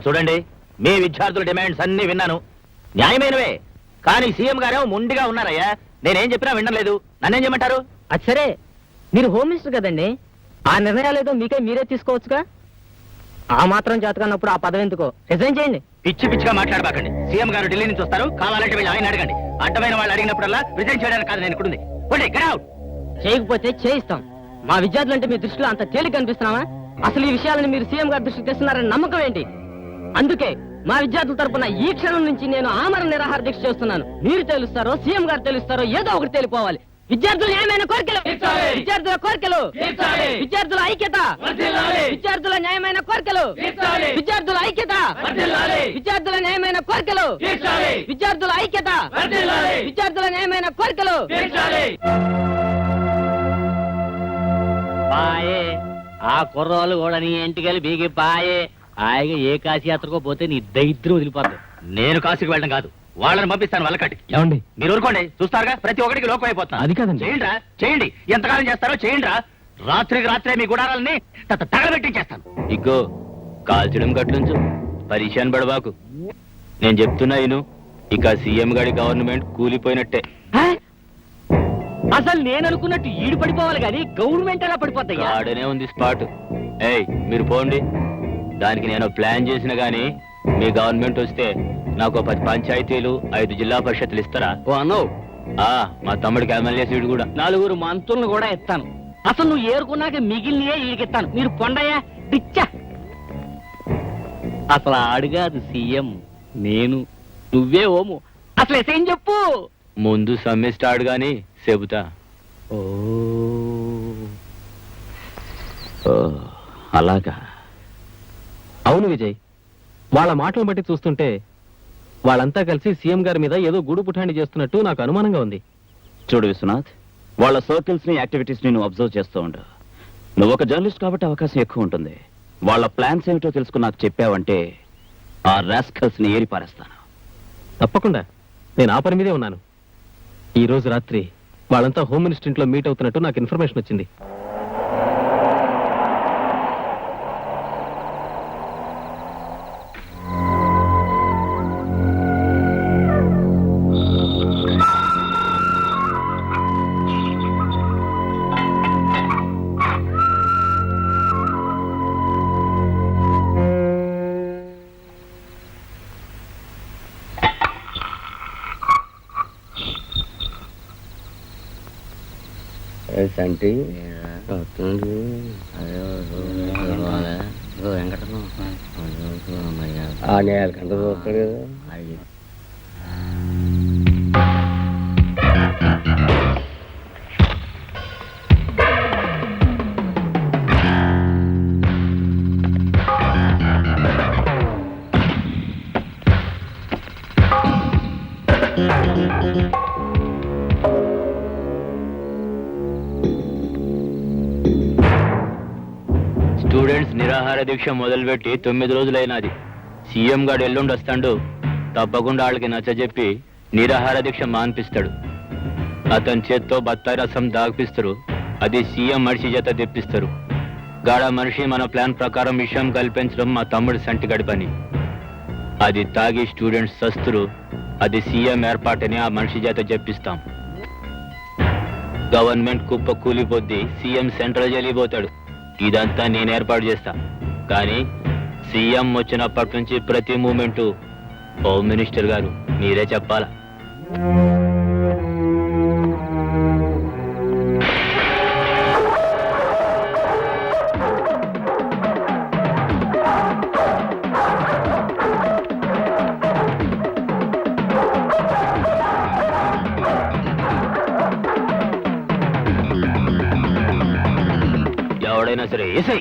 చూడండి, మీ విద్యార్థుల డిమాండ్స్ అన్ని విన్నాను, న్యాయమైనవే. కానీ సీఎం గారేమో మొండిగా ఉన్నారయ్యా. నేనేం చెప్పినా వినలేదు. నన్నేం చేయమంటారు? అది సరే, మీరు హోమ్ మినిస్టర్ కదండి, ఆ నిర్ణయాలు ఏదో మీరే తీసుకోవచ్చుగా. ఆ మాత్రం చేతకన్నప్పుడు ఆ పదవి ఎందుకో రిజైన్ చేయండి. పిచ్చి పిచ్చిగా మాట్లాడబాకండి. సీఎం గారు ఢిల్లీ నుంచి వస్తారు, కావాలంటే వెళ్ళి ఆయన అడగండి. అడ్డమైన వాళ్ళు అడిగినప్పుడల్లా రిజైన్ చేయడానికి కాదు నేను ఇక్కడుంది. చేయకపోతే చేయిస్తాం. మా విద్యార్థులంటే మీ దృష్టిలో అంత తేలిక కనిపిస్తున్నావా? అసలు ఈ విషయాలను మీరు సీఎం గారి దృష్టికి తెస్తున్నారని నమ్మకం ఏంటి? అందుకే మా విద్యార్థుల తరపున ఈ క్షణం నుంచి నేను ఆమరణ నిరాహార దీక్ష చేస్తున్నాను. మీరు తెలుస్తారో సీఎం గారు తెలుస్తారో ఏదో ఒకటి తెలిపోవాలి. విద్యార్థుల న్యాయమైన కోరికలు, విద్యార్థుల కోరికలు, విద్యార్థుల ఐక్యత, విద్యార్థుల న్యాయమైన కోరికలు, విద్యార్థుల ఐక్యత, విద్యార్థుల న్యాయమైన కోరికలు, విద్యార్థుల ఐక్యత, విద్యార్థుల న్యాయమైన కోరికలు. పాయే ఆ కుర్రోళ్ళు కూడా నీ ఇంటికెళ్ళి బీగి పాయే. ఆయన ఏ కాశీ యాత్రకో పోతే నీ దరిద్రం వదిలిపోద్ది. నేను కాశీకి వెళ్ళడం కాదు, వాళ్ళని పంపిస్తాను వాళ్ళకట్టి. ఏమండి, మీరు ఊరుకోండి, చూస్తారుగా ప్రతి ఒక్కడికి లోకం అయిపోతున్నా. అది కాదండి. చేయండి రా, చేయండి. ఎంతకాలం చేస్తారో చేయండి రా. రాత్రికి రాత్రే మీ గుడారాలని తగలబెట్టించేస్తాను. ఇగ్గో కాల్చడం గట్లుంచు, పరిశాన్ పడబాకు. నేను చెప్తున్నా ఇను, ఇక సీఎం గారి గవర్నమెంట్ కూలిపోయినట్టే. అసలు నేను అనుకున్నట్టు ఈడు పడిపోవాలి కానీ గవర్నమెంట్ ఎలా పడిపోతాయి? ఆడనే ఉంది స్పాట్. ఏయ్ మీరు పోండి. దానికి నేను ప్లాన్ చేసిన గానీ మీ గవర్నమెంట్ వస్తే నాకు 10 పంచాయతీలు 5 జిల్లా పరిషత్తులు ఇస్తారా? మా తమ్ముడికి ఎమ్మెల్యే సీటు కూడా 4 మంత్రులను కూడా ఇస్తాను. అసలు నువ్వు ఏరుకున్నాక మిగిలినయే ఈడికిస్తాను. మీరు పొండయ్యా డిచ్చా. అసలు ఆడుగాదు సీఎం, నేను, నువ్వే ఓము. అసలు ఎసేం చెప్పు. ముందు సమ్మె స్టార్ట్ గాని చెబుతా. అలాగా. అవును విజయ్, వాళ్ళ మాటలు బట్టి చూస్తుంటే వాళ్ళంతా కలిసి సీఎం గారి మీద ఏదో గూడు పుఠాన్ని చేస్తున్నట్టు నాకు అనుమానంగా ఉంది. చూడు విశ్వనాథ్, వాళ్ళ సర్కిల్స్ ని యాక్టివిటీస్ ని నువ్వు అబ్జర్వ్ చేస్తూ ఉండు. నువ్వు ఒక జర్నలిస్ట్ కాబట్టి అవకాశం ఎక్కువ ఉంటుంది. వాళ్ళ ప్లాన్స్ ఏమిటో తెలుసుకుని నాకు చెప్పావంటే ఆ రాస్కల్స్ ని ఏరి పారేస్తాను. తప్పకుండా, నేను ఆ పని మీదే ఉన్నాను. ఈ రోజు రాత్రి వాళ్ళంతా హోమ్ మినిస్టర్ ఇంట్లో మీట్ అవుతున్నట్టు నాకు ఇన్ఫర్మేషన్ వచ్చింది. సంటి ఆ నేలకంట చూస్తాడు కదా. స్టూడెంట్స్ నిరాహార దీక్ష మొదలుపెట్టి 9 రోజులైనది. సీఎం గారు ఎల్లుండి వస్తాడు. తప్పకుండా వాళ్ళకి నచ్చజెప్పి నిరాహార దీక్ష మాన్పిస్తాడు. అతని చేత్తో బత్తాయి రసం దాగిపిస్తారు. అది సీఎం మనిషి చేత తెప్పిస్తారు. గాడ మనిషి మన ప్లాన్ ప్రకారం విషయం కల్పించడం మా తమ్ముడి సంటిగడి పని. అది తాగి స్టూడెంట్స్ సస్తురు. అది సీఎం ఏర్పాటని ఆ మనిషి చేత చెప్పిస్తాం. గవర్నమెంట్ కుప్ప కూలిపోద్ది, సీఎం సెంట్రల్ జైలుకి పోతాడు. ఇదంతా నేను ఏర్పాటు చేస్తా. కానీ సీఎం వచ్చినప్పటి నుంచి ప్రతి మూమెంటు హోమ్ మినిస్టర్ గారు మీరే చెప్పాలా. ఎవడైనా సరే ఏసై.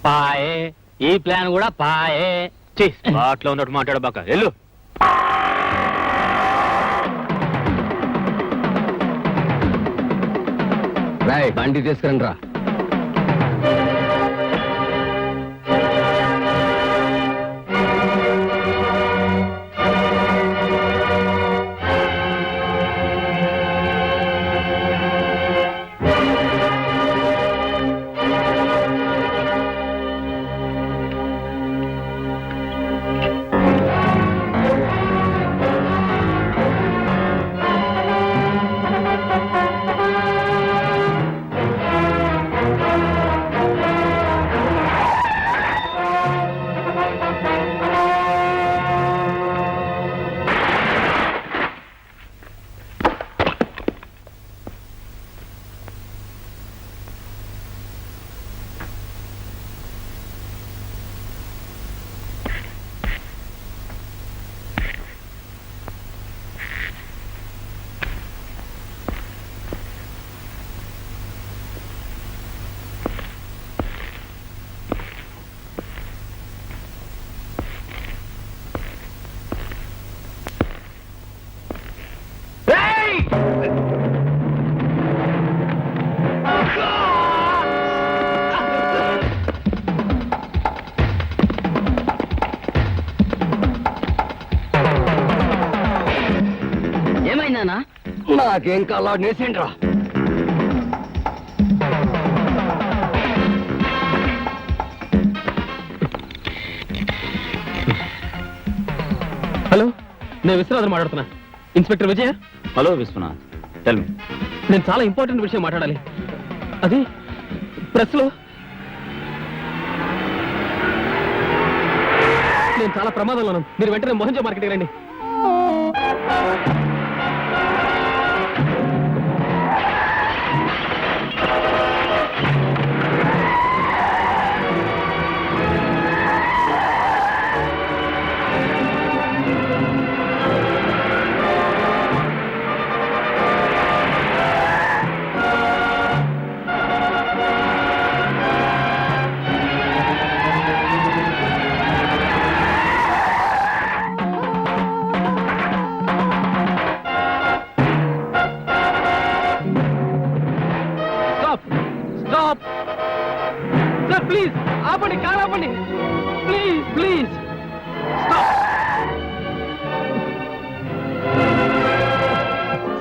పాయే ఈ ప్లాన్ కూడా పాయే. స్పాట్లో ఉన్నట్టు మాట్లాడబాక, వెళ్ళు. బండి తీసుకురండి రా. నాకేం కాలా నేసిండ్రా. హలో, నేను విశ్వనాథన్ మాట్లాడుతున్నా. ఇన్స్పెక్టర్ విజయ, హలో విశ్వనాథ్, టెల్ మీ. నేను చాలా ఇంపార్టెంట్ విషయం మాట్లాడాలి. అది ప్రెస్ లో నేను చాలా ప్రమాదంలో ఉన్నాను. మీరు వెంటనే మోహన్జో మార్కెట్కి రండి. స్టాప్ సార్, ప్లీజ్ ఆపండి, కార్ ఆపండి, ప్లీజ్ ప్లీజ్ స్టాప్.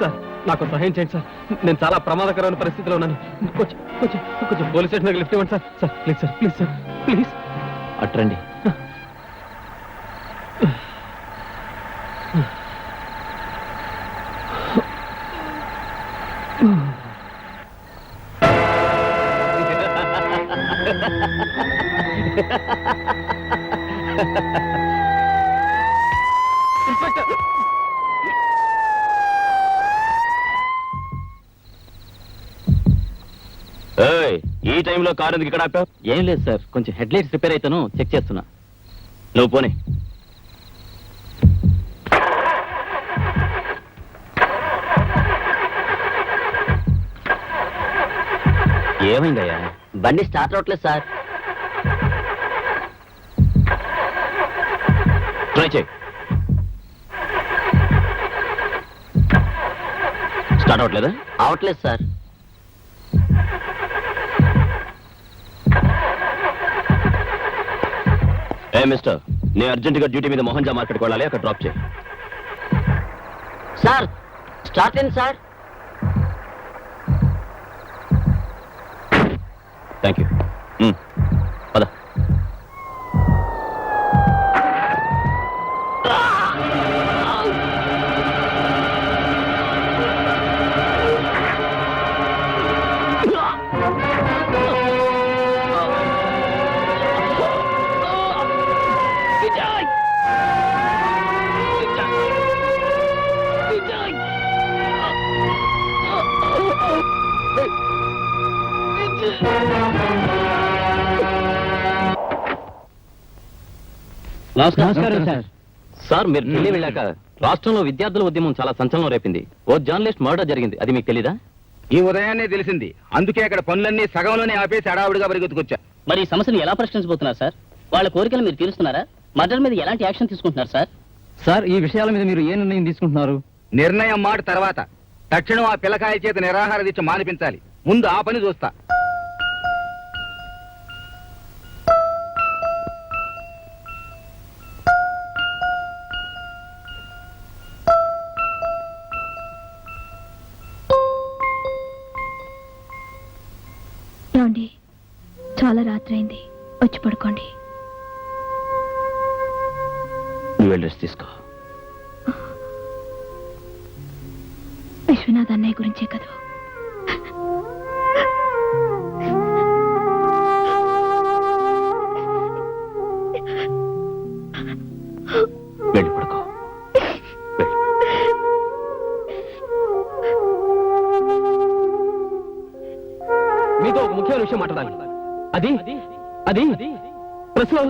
సార్, నాకు సహాయం చేయండి సార్. నేను చాలా ప్రమాదకరమైన పరిస్థితిలో ఉన్నాను. కొంచెం కొంచెం కొంచెం పోలీస్ స్టేషన్ దగ్గర లిఫ్ట్ ఇవ్వండి sir. Sir please sir, please sir, please. అట్రండి. ఇన్స్పెక్టర్, ఏయ్, ఈ టైంలో కారు ఎందుకు ఇక్కడ ఆపావు? ఏం లేదు సార్, కొంచెం హెడ్ లైట్స్ రిపేర్ అయితేను చెక్ చేస్తున్నా. నువ్వు పోనీ. ఏమైందయ్యా? బండి స్టార్ట్ అవట్లేదు సార్. ట్రై చేయి. స్టార్ట్ అవ్వట్లేదా? అవట్లేదు సార్. ఏ మిస్టర్, నేను అర్జెంటుగా డ్యూటీ మీద మోహన్జా మార్కెట్కి వెళ్ళాలి, అక్కడ డ్రాప్ చేయి. సార్ స్టార్ట్ అయింది సార్. Thank you. పద. నమస్కారం సార్. సార్, మీరు ఢిల్లీ వెళ్ళాక రాష్ట్రంలో విద్యార్థుల ఉద్యమం చాలా సంచలనం రేపింది. ఓ జర్నలిస్ట్ మర్డర్ జరిగింది, అది మీకు తెలీదా? ఈ ఉదయాన్నే తెలిసింది. అందుకే అక్కడ పనులన్నీ సగంలోనే ఆపేసి అడావుడిగా పరిగెత్తుకొచ్చా. మరి ఈ సమస్యను ఎలా పరిష్కరించబోతున్నారు సార్? వాళ్ళ కోరికలు మీరు తీరుస్తున్నారా? మర్డర్ మీద ఎలాంటి యాక్షన్ తీసుకుంటున్నారు సార్? సార్, ఈ విషయాల మీద మీరు ఏ నిర్ణయం తీసుకుంటున్నారు? నిర్ణయం మాట తర్వాత తక్షణం ఆ పిల్లకాయ చేత నిరాహార దీక్ష మానిపించాలి. ముందు ఆ పని చూస్తా. ఏమండి, చాలా రాత్రి అయింది, వచ్చి పడుకోండి. నువ్వు వెళ్ళి రెస్ట్ తీసుకో. విశ్వనాథ్ అన్నయ్య గురించే కదా. వెళ్ళి పడుకో. వెళ్ళు. మీతో ఒక ముఖ్యమైన విషయం మాట్లాడాలి. అది అది ప్రెస్ లో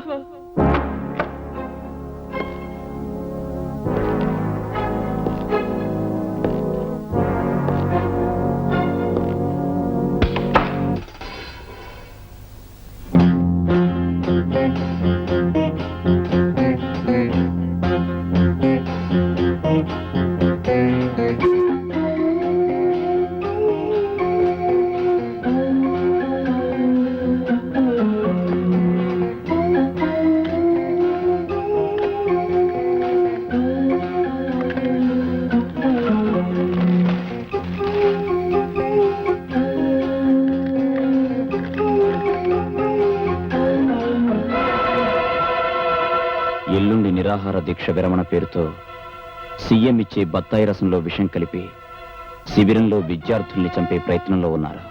ఎల్లుండి నిరాహార దీక్ష విరమణ పేరుతో సీఎం ఇచ్చే బత్తాయి రసంలో విషం కలిపి శిబిరంలో విద్యార్థుల్ని చంపే ప్రయత్నంలో ఉన్నారు.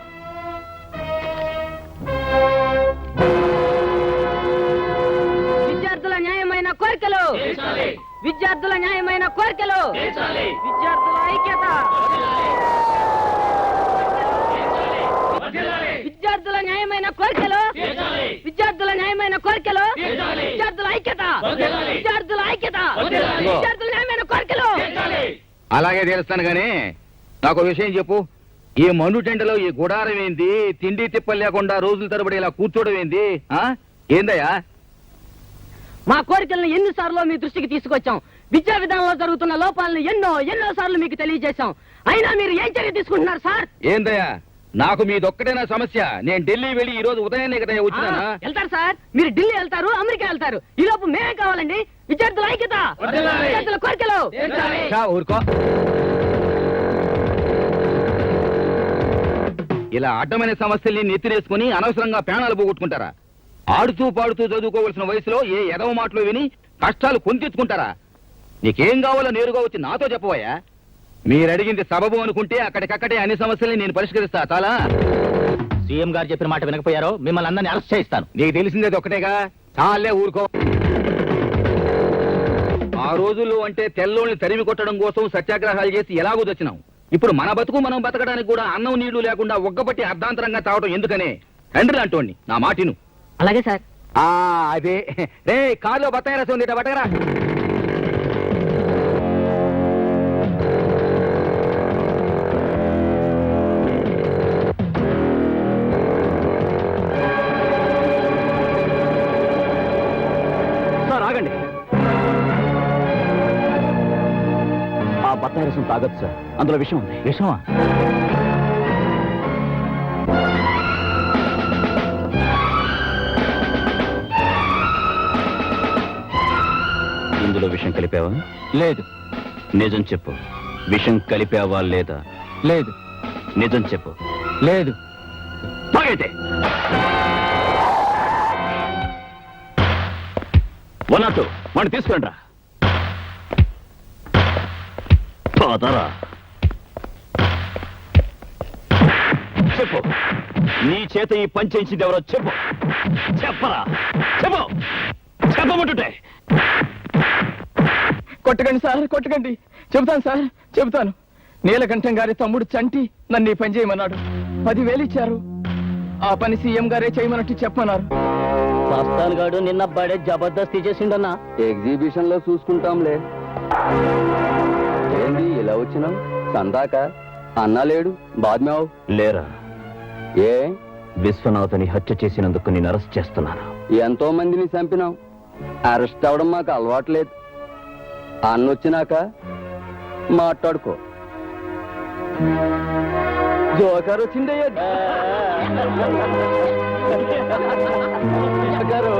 విద్యార్థుల న్యాయమైన కోరికలు, విద్యార్థుల న్యాయమైన కోరికలు, విద్యార్థుల ఐక్యత, విద్యార్థుల న్యాయమైన కోరికలు, విద్యార్థుల న్యాయమైన కోరికలు, విద్యార్థుల ఐక్యత, విద్యార్థుల ఐక్యత, విద్యార్థుల న్యాయమైన కోరికలు. అలాగే తెలుస్తాను గానీ నాకు ఒక విషయం చెప్పు. ఈ మండు టెంటలో ఈ గుడారం ఏంది? తిండి తిప్పలు లేకుండా రోజుల తరబడి ఇలా కూర్చోవడం ఏంది? ఏందయ్యా? మా కోరికలను ఎన్నిసార్లు మీ దృష్టికి తీసుకొచ్చాం. విద్యా విధానంలో జరుగుతున్న లోపాలను ఎన్నో సార్లు మీకు తెలియజేశాం. అయినా మీరు ఏం చర్య తీసుకుంటున్నారు సార్? ఏందయ్యా, నాకు మీదొక్కటేనా సమస్య? నేను ఢిల్లీ వెళ్ళి ఈ రోజు ఉదయాన్నే కదా వచ్చినానా? వెళ్తారు సార్, మీరు ఢిల్లీ వెళ్తారు, అమెరికా వెళ్తారు. ఈ లోపు మేమే కావాలండి. విద్యార్థుల ఐక్యత, విద్యార్థుల కోరికలు. ఊరుకో. ఇలా అడ్డమైన సమస్యల్ని నెత్తిరేసుకుని అనవసరంగా ప్రాణాలు పోగొట్టుకుంటారా? ఆడుతూ పాడుతూ చదువుకోవలసిన వయసులో ఏ ఎదవ మాటలు విని కష్టాలు కొని తెచ్చుకుంటారా? నీకేం కావాలో నేరుగా వచ్చి నాతో చెప్పవయ్యా. మీరు అడిగింది సబబు అనుకుంటే అక్కడికక్కడే అన్ని సమస్యల్ని నేను పరిష్కరిస్తా. చాలా సీఎం గారు చెప్పిన మాట వినకపోయారో మిమ్మల్ని అందరినీ అరెస్ట్ చేయిస్తాను. నీకు తెలిసిందేది ఒక్కటేగా. చాలే ఊరుకో. ఆ రోజుల్లో అంటే తెల్లోళ్ళని తరిమి కొట్టడం కోసం సత్యాగ్రహాలు చేసి ఎలాగో తెచ్చినాం. ఇప్పుడు మన బతుకు మనం బతకడానికి కూడా అన్నం నీళ్లు లేకుండా ఒగ్గబట్టి అర్ధాంతరంగా తావటం ఎందుకనే? తండ్రి అంటోండి, నా మాటిను. అలాగే సార్. అదే రే, కారులో బత్తాయి రసం ఉంది, బట్టగరా. సార్ ఆగండి. ఆ బత్తాయి రసం తాగొచ్చు సార్, అందులో విషం ఉంది. విషమా? ఇందులో విషం కలిపావా? లేదు. నిజం చెప్పు, విషం కలిపావా లేదా? లేదు. నిజం చెప్పు. లేదు. తాగైతే 102 వాడిని తీసుకురండి రా. పోతారా? చెప్పు, నీ చేత ఈ పని చేయించింది ఎవరో చెప్పు. చెప్పరా? చెప్పు, చెప్పమంటుంటే. కొట్టకండి సార్, కొట్టకండి. చెబుతాను సార్, చెబుతాను. నీలకంఠం గారి తమ్ముడు చంటి నన్ను ఈ పని చేయమన్నాడు. 10,000 ఇచ్చారు. ఆ పని సీఎం గారే చేయమన్నట్టు చెప్పమన్నారు. సస్తాన్ గాడు నిన్న బడే జబర్దస్తి చేసిండన్నా. ఎగ్జిబిషన్ లో చూసుకుంటాంలే. ఏంది ఇలా వచ్చినాం? సందాక అన్నా లేడు, బాద్మావు లేరా? ఏ? విశ్వనాథని హత్య చేసినందుకు నేను అరెస్ట్ చేస్తున్నాను. ఎంతో మందిని చంపినాం. అరెస్ట్ అవడం మాకు అలవాట్లేదు. అన్నొచ్చినాక మాట్లాడుకో. జోకర్ వచ్చిందయ్యా. జోకరు.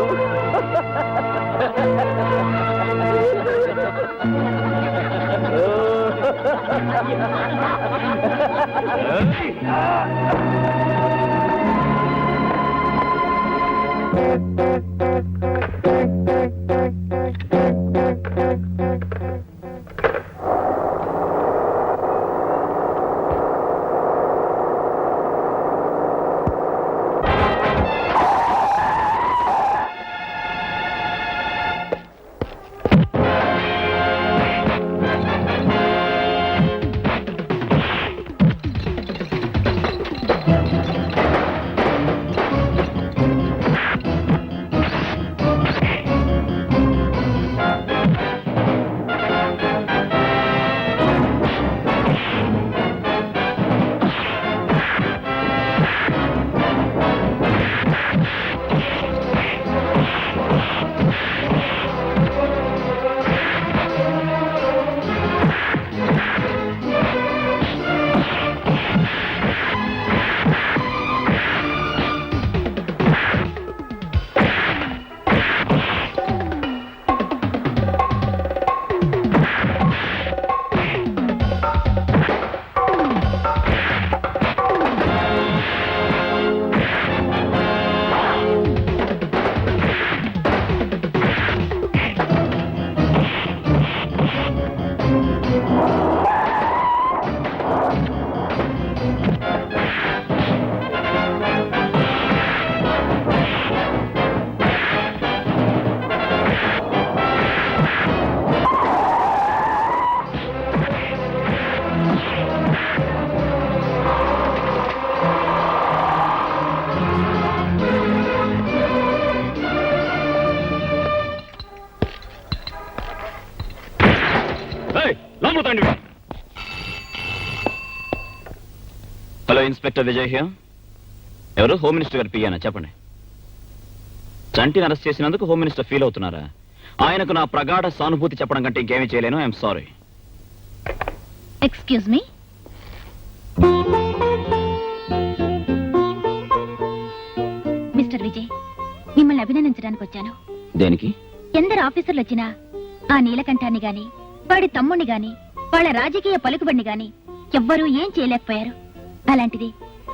Inspector Vijay here. ఎవరు? హోమ్ మినిస్టర్ గారు పియ్యానా? చెప్పండి. చంటిని అరెస్ట్ చేసినందుకు హోమ్ మినిస్టర్ ఫీల్ అవుతున్నారా? ఆయనకు నా ప్రగాఢ సానుభూతి చెప్పడం కంటే ఇంకేమీ చేయలేను. I'm sorry. Excuse me. Mister Vijay, మిమ్మల్ని అభినందించడానికి వచ్చాను. దేనికి? ఎందరు ఆఫీసర్లు వచ్చినా ఆ నీలకంఠాన్ని గాని, వాడి తమ్ముణ్ణి గాని, వాళ్ళ రాజకీయ పలుకుబడిని గాని ఎవ్వరూ ఏం చేయలేకపోయారు. అలాంటిది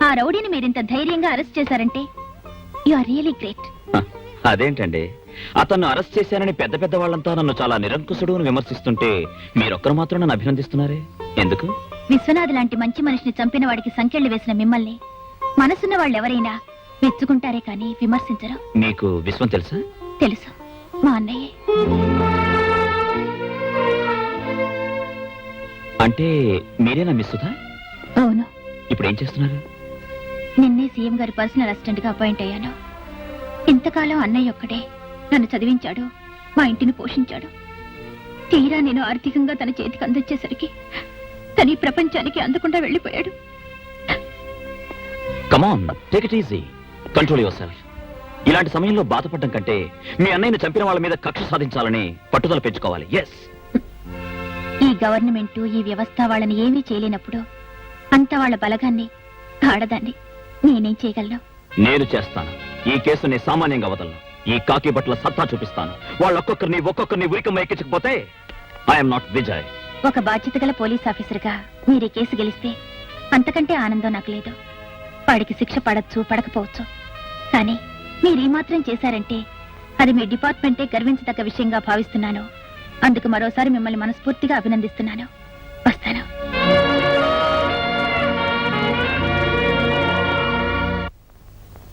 ఆ రౌడీని మీరింత ధైర్యంగా అరెస్ట్ చేశారంటే యు ఆర్ రియలీ గ్రేట్. అదేంటండి, అతన్ని అరెస్ట్ చేశానని పెద్ద పెద్ద వాళ్ళంతా నన్ను చాలా నిరంకుశుడు అని విమర్శిస్తుంటే మీరొక్కరు మాత్రం నన్ను అభినందిస్తున్నారే, ఎందుకు? విశ్వనాథ్ లాంటి మంచి మనిషిని చంపిన వాడికి సంకెళ్లు వేసిన మిమ్మల్ని మనసున్న వాళ్ళెవరైనా మెచ్చుకుంటారే కానీ విమర్శించరు. మీకు విశ్వం తెలుసా? తెలుసు, మా అన్నయ్యే. అంటే మీరేనా మిస్ సుధా? అవును. ఇప్పుడు ఏం చేస్తున్నారు? నిన్నే సీఎం గారి పర్సనల్ అసిస్టెంట్ గా అపాయింట్ అయ్యాను. ఇంతకాలం అన్నయ్య ఒక్కడే నన్ను చదివించాడు, మా ఇంటిని పోషించాడు. తీరా నేను ఆర్థికంగా తన చేతికి అందించేసరికి తన ఈ ప్రపంచానికి అందకుండా వెళ్ళిపోయాడు. Come on, take it easy, control your self. ఇలాంటి సమయంలో బాధపడడం కంటే మీ అన్నయ్యని చంపిన వాళ్ళ మీద కక్ష సాధించాలని పట్టుదల పెంచుకోవాలి. ఎస్. ఈ గవర్నమెంట్, ఈ వ్యవస్థ వాళ్ళని ఏమీ చేయలేనప్పుడు అంతా వాళ్ళ బలగాన్ని, ఆడదాన్ని నేనేం చేయగలను? నేను చేస్తాను. ఈ కేసుని సామాన్యంగా వదలను. ఈ కాకి బట్టల సత్తా చూపిస్తాను. ఒక్కొక్కరిని ఉరికమ్మ ఎక్కించకపోతే ఐఎమ్ నాట్ విజయ్. ఒక బాధ్యత గల పోలీస్ ఆఫీసర్గా మీరు ఈ కేసు గెలిస్తే అంతకంటే ఆనందం నాకు లేదు. వాడికి శిక్ష పడచ్చు, పడకపోవచ్చు, కానీ మీరు ఈ మాత్రం చేశారంటే అది మీ డిపార్ట్మెంటే గర్వించదగ్గ విషయంగా భావిస్తున్నాను. అందుకు మరోసారి మిమ్మల్ని మనస్ఫూర్తిగా అభినందిస్తున్నాను. వస్తాను.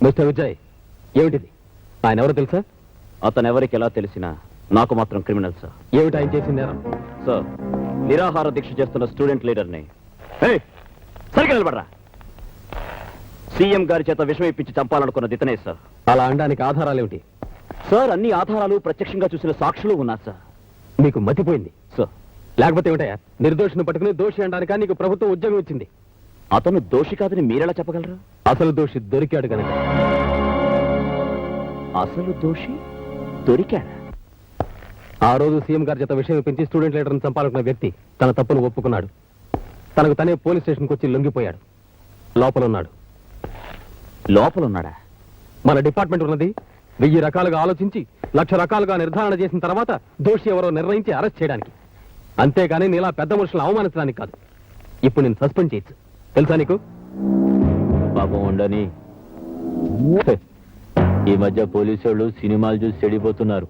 మిస్టర్ విజయ్, ఏమిటిది? ఆయన ఎవరో తెలుసా? అతను ఎవరికి ఎలా తెలిసినా నాకు మాత్రం క్రిమినల్ సార్. ఏమిటి ఆయన చేసింది నేరం? సార్, నిరాహార దీక్ష చేస్తున్న స్టూడెంట్ లీడర్ని సరిగ్గా నిలబడరా, సీఎం గారి చేత విషం ఇప్పించి చంపాలనుకున్నది ఇతనే సార్. అలా అనడానికి ఆధారాలేమిటి? సార్, అన్ని ఆధారాలు ప్రత్యక్షంగా చూసిన సాక్షులు ఉన్నారు సార్. నీకు మతిపోయింది సార్, లేకపోతే ఏమిటయా? నిర్దోషిని పట్టుకుని దోషి అనడానికా నీకు ప్రభుత్వం ఉద్యోగం ఇచ్చింది? అతను దోషి కాదని మీరెలా చెప్పగలరు? అసలు దోషి దొరికాడు కనుక. అసలు దోషి దొరికాడా? ఆ రోజు సీఎం గారి చేత విషయం పెంచి స్టూడెంట్ లీడర్ని చంపాలనుకున్న వ్యక్తి తన తప్పును ఒప్పుకున్నాడు. తనకు తనే పోలీస్ స్టేషన్కి వచ్చి లొంగిపోయాడు. లోపల ఉన్నాడు. లోపల ఉన్నాడా? మన డిపార్ట్మెంట్ ఉన్నది 1000 రకాలుగా ఆలోచించి 1,00,000 రకాలుగా నిర్ధారణ చేసిన తర్వాత దోషి ఎవరో నిర్ణయించి అరెస్ట్ చేయడానికి, అంతేగాని నీలా పెద్ద మనుషులను అవమానించడానికి కాదు. ఇప్పుడు నేను సస్పెండ్ చేయొచ్చు, తెలుసా నీకు? పాపం ఉండని. ఈ మధ్య పోలీసు వాళ్ళు సినిమాలు చూసి చెడిపోతున్నారు.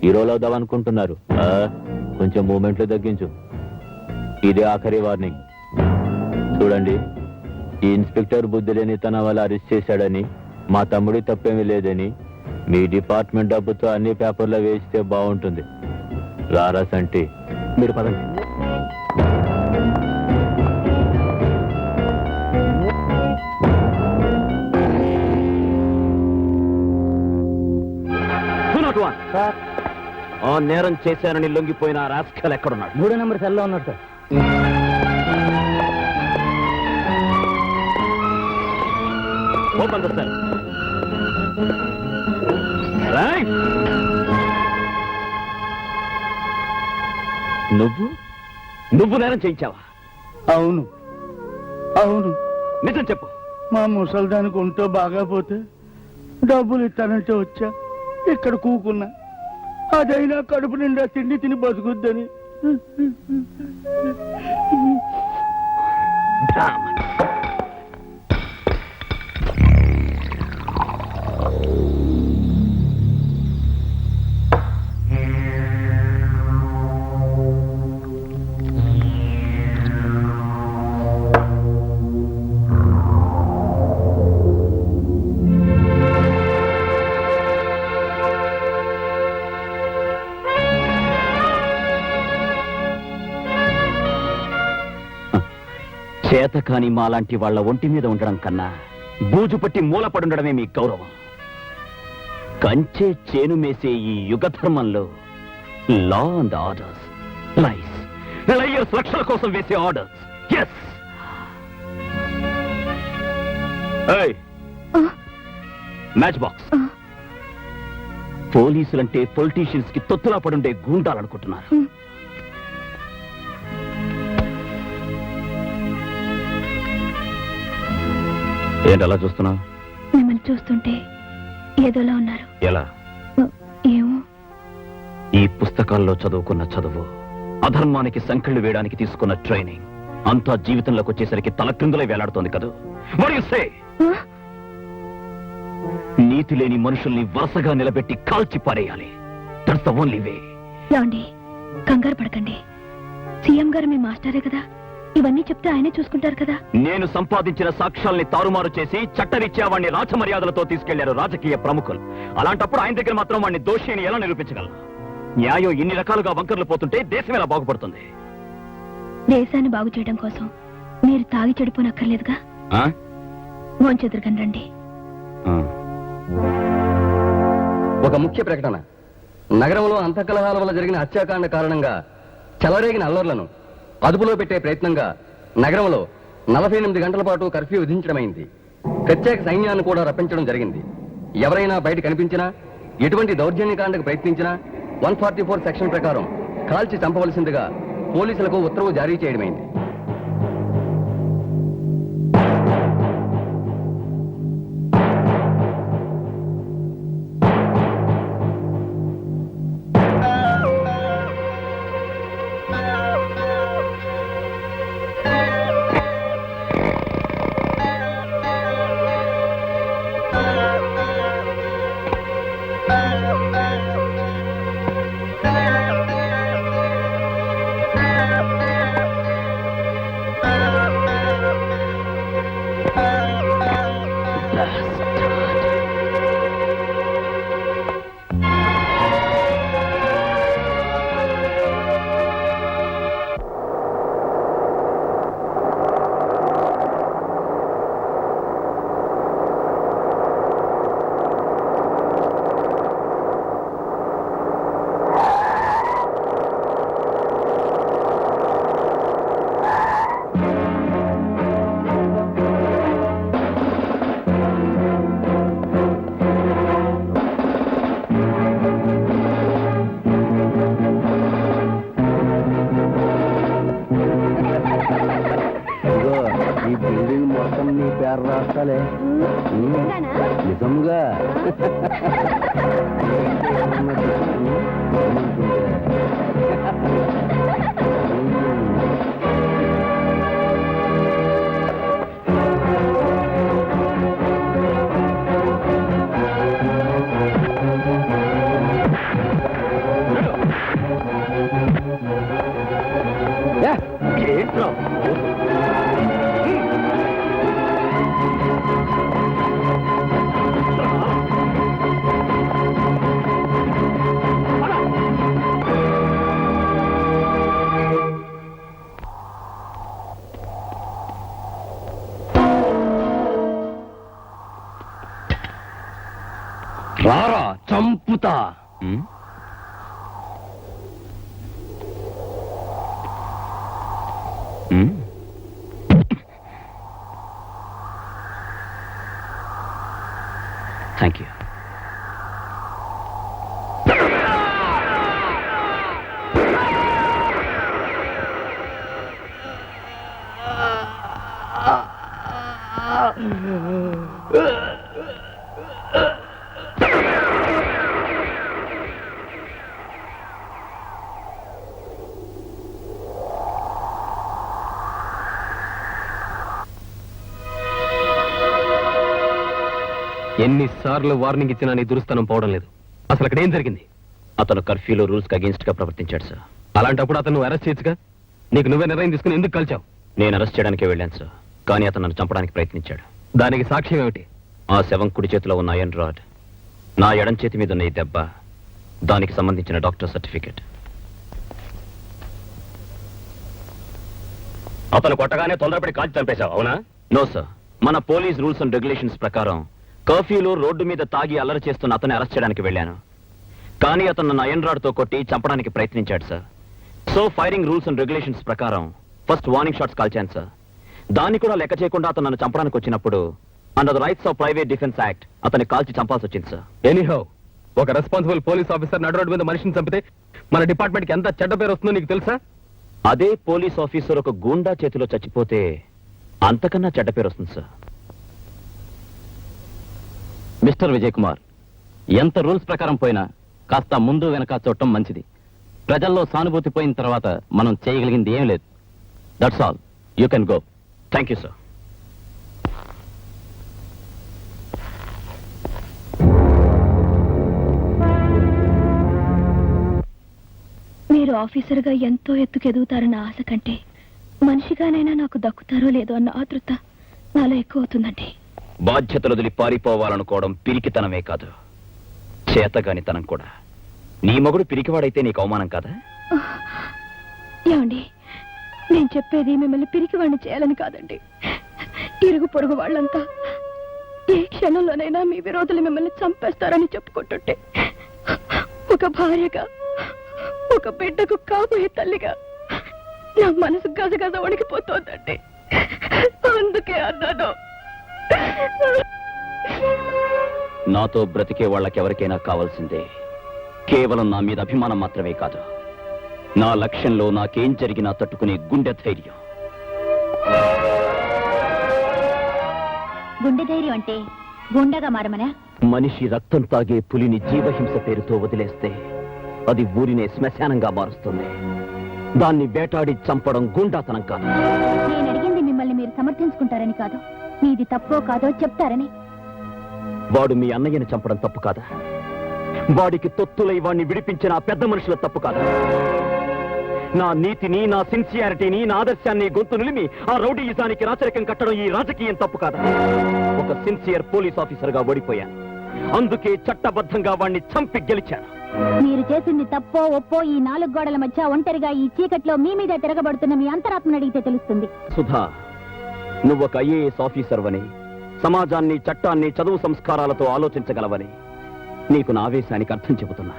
హీరోలు అవుదామనుకుంటున్నారు. కొంచెం మూమెంట్లు తగ్గించు. ఇదే ఆఖరి వార్నింగ్. చూడండి, ఈ ఇన్స్పెక్టర్ బుద్ధి లేని తన వల్ల అరెస్ట్ చేశాడని, మా తమ్ముడి తప్పేమీ లేదని మీ డిపార్ట్మెంట్ డబ్బుతో అన్ని పేపర్లో వేస్తే బాగుంటుంది. రారా సంటి, మీరు పదండి. ఆ నేరం చేశానని లొంగిపోయిన రాస్కల్ ఎక్కడున్నాడు? 3వ నెంబర్ సెల్లో ఉన్నాడు సార్. Open the cell. నువ్వు నేరం చేయించావా? అవును అవును. నిజం చెప్పు. మా ముసల్దానికి ఒంటో బాగా పోతే డబ్బులు ఇస్తానంటే వచ్చా, ఇక్కడ కూకున్నా. అదైనా కడుపు నిండా తిండి తిని బతుకుద్దని. చేతకాని మాలాంటి వాళ్ళ ఒంటి మీద ఉండడం కన్నా బూజు పట్టి మూలపడుండడమే మీ గౌరవం. కంచే చేను మేసే ఈ యుగ ధర్మంలో లా అండ్ ఆర్డర్స్, లైయర్స్ లక్షల కోసం వేసే ఆర్డర్స్. Yes, match box. పోలీసులంటే పొలిటీషియన్స్ కి తొత్తులా పడుండే గూండాలనుకుంటున్నారు. ఏంటి అలా చూస్తున్నావు? మిమ్మల్ని చూస్తుంటే ఏదోలా ఉన్నారు. ఎలా? ఏమో. ఈ పుస్తకాల్లో చదువుకున్న చదువు, అధర్మానికి సంకెళ్ళు వేయడానికి తీసుకున్న ట్రైనింగ్ అంతా జీవితంలోకి వచ్చేసరికి తలక్రిందులై వేలాడుతోంది కదా. What do you say? నీతి లేని మనుషుల్ని వరుసగా నిలబెట్టి కాల్చి పారేయాలి. That's the only way. ఏమండి, కంగారు పడకండి. సీఎం గారు మీ మాస్టరే కదా, ఇవన్నీ చెప్తే ఆయనే చూసుకుంటారు కదా. నేను సంపాదించిన సాక్ష్యాల్ని తారుమారు చేసి చట్టరీత్యా వాడిని రాచమర్యాదలతో తీసుకెళ్లారు రాజకీయ ప్రముఖులు. అలాంటప్పుడు ఆయన దగ్గర మాత్రం వాడిని దోషి అని ఎలా నిరూపించగలరు? న్యాయం ఇన్ని రకాలుగా వంకర్లు పోతుంటే దేశం ఎలా బాగుపడుతుంది? దేశాన్ని బాగు చేయడం కోసం మీరు తాగి చెడిపోనక్కర్లేదుగా. భోంచెదురుగని రండి. ఒక ముఖ్య ప్రకటన. నగరంలో అంతఃకలహాల వల్ల జరిగిన హత్యాకాండ కారణంగా చెలరేగిన అల్లర్లను అదుపులో పెట్టే ప్రయత్నంగా నగరంలో 48 గంటల పాటు కర్ఫ్యూ విధించడమైంది. ప్రత్యేక సైన్యాన్ని కూడా రప్పించడం జరిగింది. ఎవరైనా బయట కనిపించినా, ఎటువంటి దౌర్జన్యకాండకు ప్రయత్నించినా 144 సెక్షన్ ప్రకారం కాల్చి చంపవలసిందిగా పోలీసులకు ఉత్తర్వు జారీ చేయడమైంది. ఈ బిల్డింగ్ మొత్తం నీ పేరు రాస్తాలే. నిజంగా రారా చంపుతా. Thank you. ఎన్నిసార్లు వార్నింగ్ ఇచ్చినా నీ దురుస్తనం పోవడం లేదు. అసలు అక్కడ ఏం జరిగింది? అతను కర్ఫ్యూలో రూల్స్ కి అగేన్స్ట్ గా ప్రవర్తించాడు సార్. అలాంటప్పుడు అతను అరెస్ట్ చేయొచ్చుగా. నీకు నువ్వే నిర్ణయం తీసుకుని ఎందుకు కలిచావు? నేను అరెస్ట్ చేయడానికే వెళ్ళాను సార్, కానీ అతను నన్ను చంపడానికి ప్రయత్నించాడు. దానికి సాక్ష్యం ఏమిటి? ఆ శవం కుడి చేతిలో ఉన్న ఐరన్ రాడ్, నా ఎడం చేతి మీద ఉన్న ఈ దెబ్బ, దానికి సంబంధించిన డాక్టర్ సర్టిఫికెట్. అతను కొట్టగానే తొందరపడి కాల్చి చంపేశావు, అవునా? నో సార్, మన పోలీస్ రూల్స్ అండ్ రెగ్యులేషన్స్ ప్రకారం కర్ఫ్యూలో రోడ్డు మీద తాగి అల్లరి చేస్తున్న అతన్ని అరెస్ట్ చేయడానికి వెళ్ళాను. కానీ అతను నన్ను ఐరన్ రాడ్ తో కొట్టి చంపడానికి ప్రయత్నించాడు sir. So firing rules and regulations ప్రకారం ఫస్ట్ వార్నింగ్ షాట్స్ కాల్చాను సార్. దాన్ని కూడా లెక్క చేయకుండా అతను నన్ను చంపడానికి వచ్చినప్పుడు under the rights of private defence act అతన్ని కాల్చి చంపాల్సి వచ్చింది సార్. ఎనీహౌ, ఒక రెస్పాన్సిబుల్ పోలీస్ ఆఫీసర్ నడు రోడ్డు మీద మనిషిని చంపితే మన డిపార్ట్మెంట్ కి ఎంత చెడ్డ పేరు వస్తుందో నీకు తెలుసా? అదే పోలీస్ ఆఫీసర్ ఒక గూండా చేతిలో చచ్చిపోతే అంతకన్నా చెడ్డ పేరు వస్తుంది సార్. మిస్టర్ విజయ్ కుమార్, ఎంత రూల్స్ ప్రకారం పోయినా కాస్త ముందు వెనక చూడటం మంచిది. ప్రజల్లో సానుభూతి పోయిన తర్వాత మనం చేయగలిగింది ఏం లేదు. That's all. You can go. Thank you sir. మీరు ఆఫీసర్గా ఎంతో ఎత్తుకెదుగుతారన్న ఆశ కంటే మనిషిగానైనా నాకు దక్కుతారో లేదో అన్న ఆతృత నాలో ఎక్కువ అవుతుందండి. బాధ్యతలు వదిలి పారిపోవాలనుకోవడం పిరికితనమే కాదు, చేతగానితనం కూడా. నీ మగుడు పిరికివాడైతే నీకు అవమానం కాదా? ఏమండి, నేను చెప్పేది మిమ్మల్ని పిరికివాడిని చేయాలని కాదండి. ఇరుగు పొరుగు వాళ్ళంతా ఏ క్షణంలోనైనా మీ విరోధులు మిమ్మల్ని చంపేస్తారని చెప్పుకుంటుంటే ఒక భార్యగా, ఒక బిడ్డకు కాబోయే తల్లిగా నా మనసు గజగజ వణికిపోతోందండి. అందుకే అన్నాను. నాతో బ్రతికే వాళ్ళకెవరికైనా కావాల్సిందే కేవలం నా మీద అభిమానం మాత్రమే కాదు, నా లక్ష్యంలో నాకేం జరిగినా తట్టుకునే గుండె ధైర్యం. గుండె ధైర్యం అంటే గుండెగా మారమనా? మనిషి రక్తం తాగే పులిని జీవహింస పేరుతో వదిలేస్తే అది ఊరినే శ్మశానంగా మారుస్తుంది. దాన్ని వేటాడి చంపడం గుండాతనం కాదు. నేను అడిగింది మిమ్మల్ని మీరు సమర్థించుకుంటారని కాదు, మీది తప్పో కాదో చెప్తారని. వాడు మీ అన్నయ్యని చంపడం తప్పు కాదా? వాడికి తొత్తులై వాడిని విడిపించిన ఆ పెద్ద మనుషుల తప్పు కాదా? నా నీతిని, నా సిన్సియారిటీని, నా ఆదర్శాన్ని గొంతు నిలిమి ఆ రౌడీయిజానికి రాచరికం కట్టడం ఈ రాజకీయం తప్పు కాదా? ఒక సిన్సియర్ పోలీస్ ఆఫీసర్ గా ఓడిపోయాను, అందుకే చట్టబద్ధంగా వాడిని చంపి గెలిచాను. మీరు చేసింది తప్పో ఒప్పో ఈ 4 గోడల మధ్య ఒంటరిగా ఈ చీకట్లో మీ మీద తిరగబడుతున్న మీ అంతరాత్మను అడిగితే తెలుస్తుంది. సుధా, నువ్వొక ఐఏఎస్ ఆఫీసర్ వని, సమాజాన్ని, చట్టాన్ని, చదువు సంస్కారాలతో ఆలోచించగలవని నీకు నా ఆవేశానికి అర్థం చెబుతున్నా.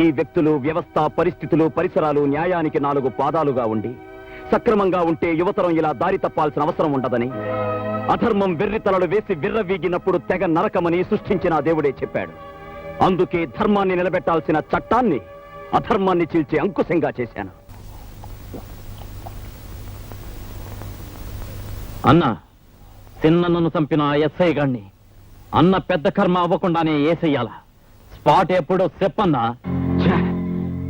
ఈ వ్యక్తులు, వ్యవస్థ, పరిస్థితులు, పరిసరాలు న్యాయానికి 4 పాదాలుగా ఉండి సక్రమంగా ఉంటే యువతరం ఇలా దారి తప్పాల్సిన అవసరం ఉండదని, అధర్మం వెర్రితలలు వేసి విర్రవీగినప్పుడు తెగ నరకమని సృష్టించిన దేవుడే చెప్పాడు. అందుకే ధర్మాన్ని నిలబెట్టాల్సిన చట్టాన్ని అధర్మాన్ని చీల్చే అంకుశంగా చేశాను. అన్నా, చిన్నను చంపిన ఎస్ఐ గాడిని అన్న పెద్ద కర్మ అవ్వకుండానే ఏసెయ్యాల. స్పాట్ ఎప్పుడో చెప్పన్నా.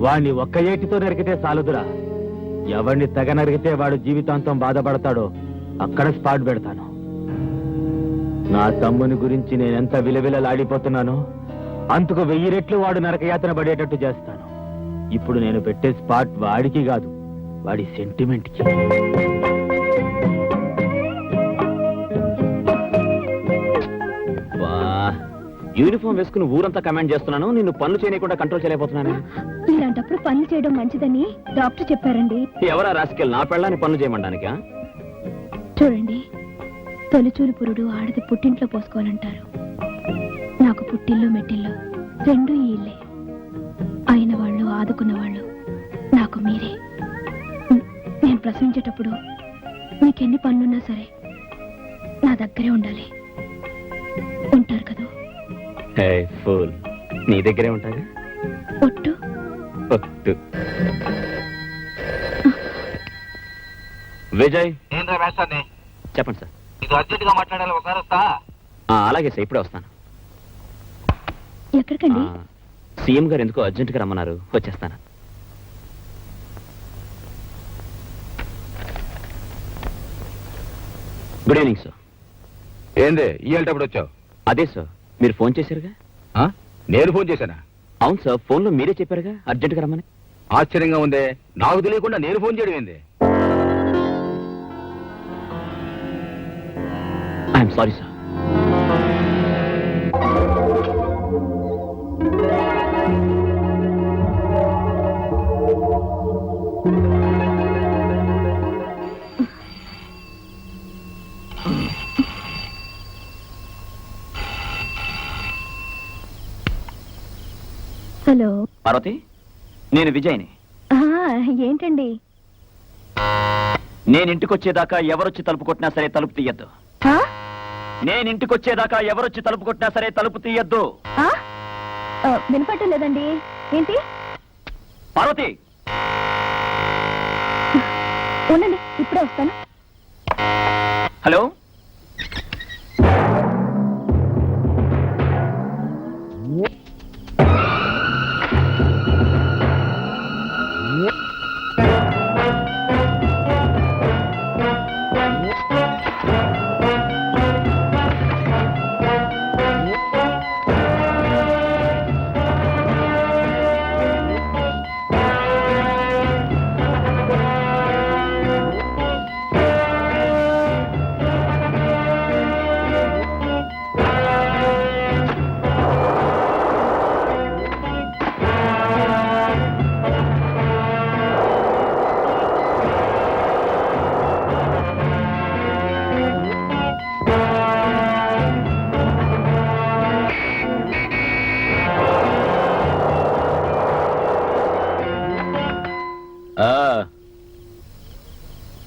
వాడిని ఒక్క ఏటితో నరికితే చాలుదురా. ఎవరిని తెగ నరికితే వాడు జీవితాంతం బాధపడతాడో అక్కడ స్పాట్ పెడతాను. నా తమ్ముని గురించి నేనెంత విలవిలలాడిపోతున్నానో అందుకు 1000 రెట్లు వాడు నరకయాతన పడేటట్టు చేస్తాను. ఇప్పుడు నేను పెట్టే స్పాట్ వాడికి కాదు, వాడి సెంటిమెంట్కి. యూనిఫామ్ వేసుకుని ఊరంతా కమాండ్ చేస్తున్నాను, నిన్ను పనులు చేయకుండా కంట్రోల్ చేయలేకపోతున్నాను. ఇలాంటప్పుడు పనులు చేయడం మంచిదని డాక్టర్ చెప్పారండి. ఎవరా రాసుకెళ్ళి నా పెళ్ళాన్ని పనులు చేయమంటానికా? చూడండి, తొలిచూలు పురుడు ఆడది పుట్టింట్లో పోసుకోవాలంటారు. నాకు పుట్టిల్లు మెట్టిల్లు 2 ఈ ఇల్లే. అయిన వాళ్ళు, ఆదుకున్న వాళ్ళు నాకు మీరే. నేను ప్రసవించేటప్పుడు మీకెన్ని పనులున్నా సరే నా దగ్గరే ఉండాలి. ఉంటారు కదా? ఫూల్, నీ దగ్గరే ఉంటాగా. ఒట్టు. ఒట్టు. విజయ్, ఏంద్రా వేస్తాన్ని? చెప్పండి సార్. ఇది అర్జెంట్ గా మాట్లాడాలి, ఒకసారి వస్తా. అలాగే సార్, ఇప్పుడే వస్తాను. ఎక్కడికండి? సీఎం గారు ఎందుకో అర్జెంటుగా రమ్మన్నారు, వచ్చేస్తాను. Good evening sir. ఏంది ఇయ్యేటప్పుడు వచ్చావు? అదే సార్, మీరు ఫోన్ చేశారుగా. నేను ఫోన్ చేశానా? అవును సార్, ఫోన్లో మీరే చెప్పారుగా అర్జెంటుగా రమ్మని. ఆశ్చర్యంగా ఉందే, నాకు తెలియకుండా నేను ఫోన్ చేయడం ఏంది? I'm sorry sir. Hello Parvati, నేను విజయ్ని. ఏంటండి? నేను ఇంటికి వచ్చేదాకా ఎవరొచ్చి తలుపు కొట్టినా సరే తలుపు తీయద్దు. నేను ఇంటికి వచ్చేదాకా ఎవరొచ్చి తలుపు కొట్టినా సరే తలుపు తీయద్దు. వినపట్టం లేదండి. ఏంటి? పార్వతి, ఉండండి, ఇప్పుడే వస్తాను. హలో.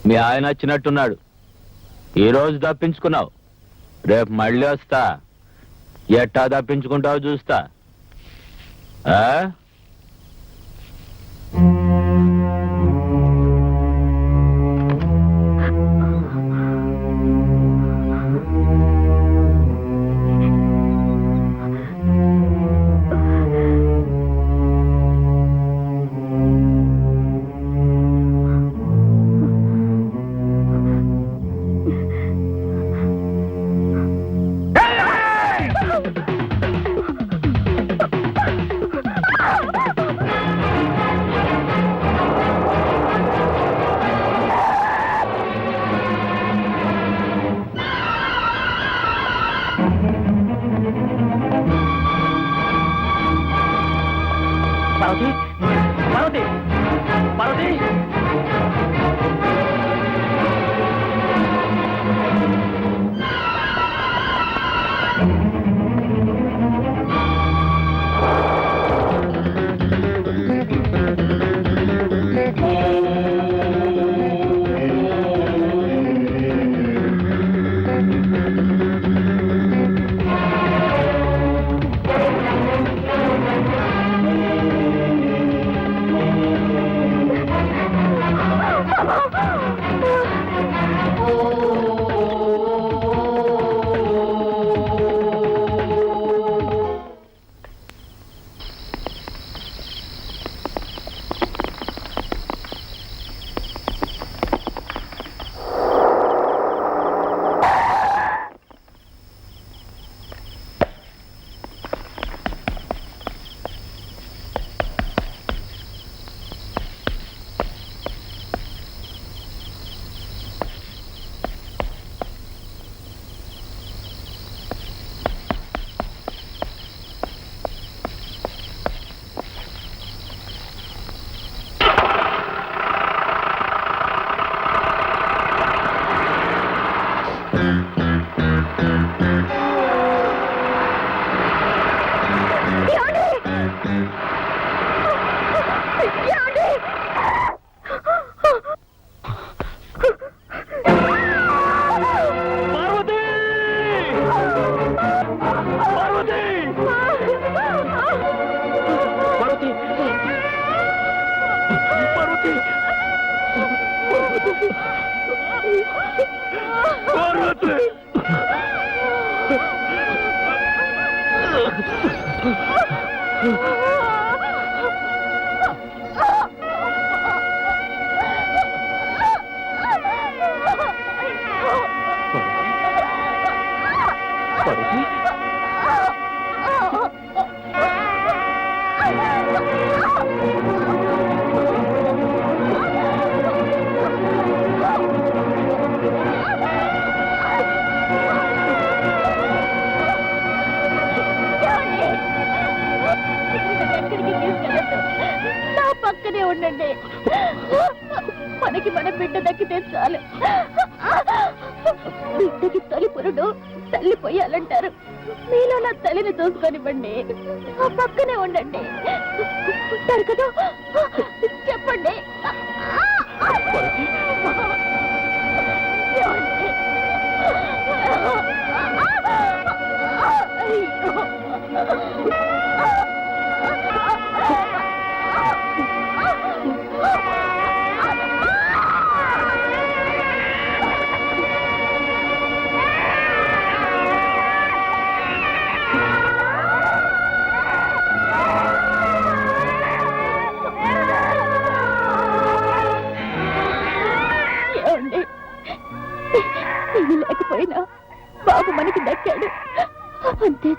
మీ ఆయన వచ్చినట్టున్నాడు. ఈ రోజు తప్పించుకున్నావు, రేపు మళ్ళీ వస్తా. ఎట్టా తప్పించుకుంటావు చూస్తా. ఆ పార్వతి, పార్వతి, పార్వతి. నా పక్కనే ఉండండి. మనకి మన బిడ్డ దక్కితే చాలు. బిడ్డకి తొలి పురుడు తల్లి పోయాలంటారు. మీలో నా తల్లిని చూసుకొనివ్వండి. ఆ పక్కనే ఉండండి. ఉంటారు కదా, చెప్పండి. ఏమండి?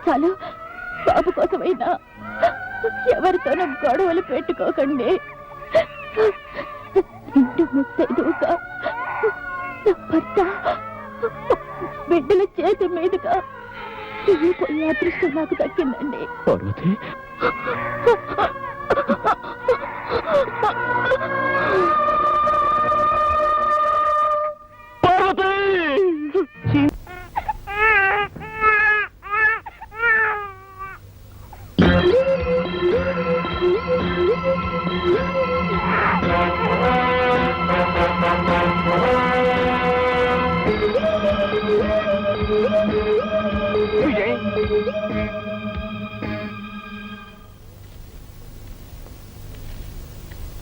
చాలు. బాబు కోసమైనా ఎవరితోనూ గొడవలు పెట్టుకోకండి. ఇంటి ముత్తైదుగా నా భర్త బిడ్డల చేతి మీదుగా పోయే అదృష్టం నాకు దక్కిందండి. పార్వతి,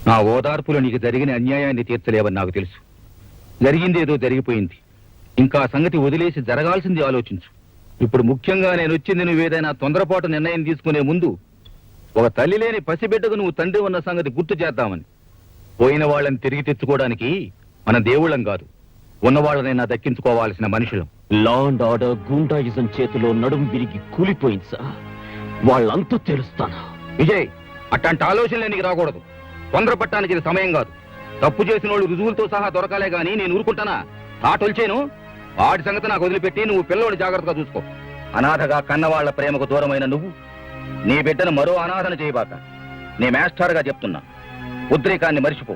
నా ఓదార్పులో నీకు జరిగిన అన్యాయాన్ని తీర్చలేవని నాకు తెలుసు. జరిగిందేదో జరిగిపోయింది. ఇంకా సంగతి వదిలేసి జరగాల్సింది ఆలోచించు. ఇప్పుడు ముఖ్యంగా నేను వచ్చింది నువ్వేదైనా తొందరపాటు నిర్ణయం తీసుకునే ముందు ఒక తల్లి లేని పసిబిడ్డకు నువ్వు తండ్రి ఉన్న సంగతి గుర్తు చేద్దామని. పోయిన వాళ్ళని తిరిగి తెచ్చుకోవడానికి మన దేవుళ్ళం కాదు, ఉన్నవాళ్ళనైనా దక్కించుకోవాల్సిన మనుషులం. లా అండ్ ఆర్డర్ గూండాయిజం చేతిలో నడుం విరిగి కూలిపోయింది సార్. వాళ్ళంతా తెలుస్తాను. విజయ్, అట్లాంటి ఆలోచనలే నీకు రాకూడదు. తొందరపట్టడానికి ఇది సమయం కాదు. తప్పు చేసిన వాళ్ళు రుజువులతో సహా దొరకాలే గాని నేను ఊరుకుంటానా? ఆటొల్చేను. వాడి సంగతి నాకు వదిలిపెట్టి నువ్వు పిల్లోడు జాగ్రత్తగా చూసుకో. అనాథగా కన్నవాళ్ల ప్రేమకు దూరమైన నువ్వు నీ బిడ్డను మరో అనాథన చేయబాక. నీ మాస్టర్గా చెప్తున్నా, ఉద్రేకాన్ని మరిచిపో.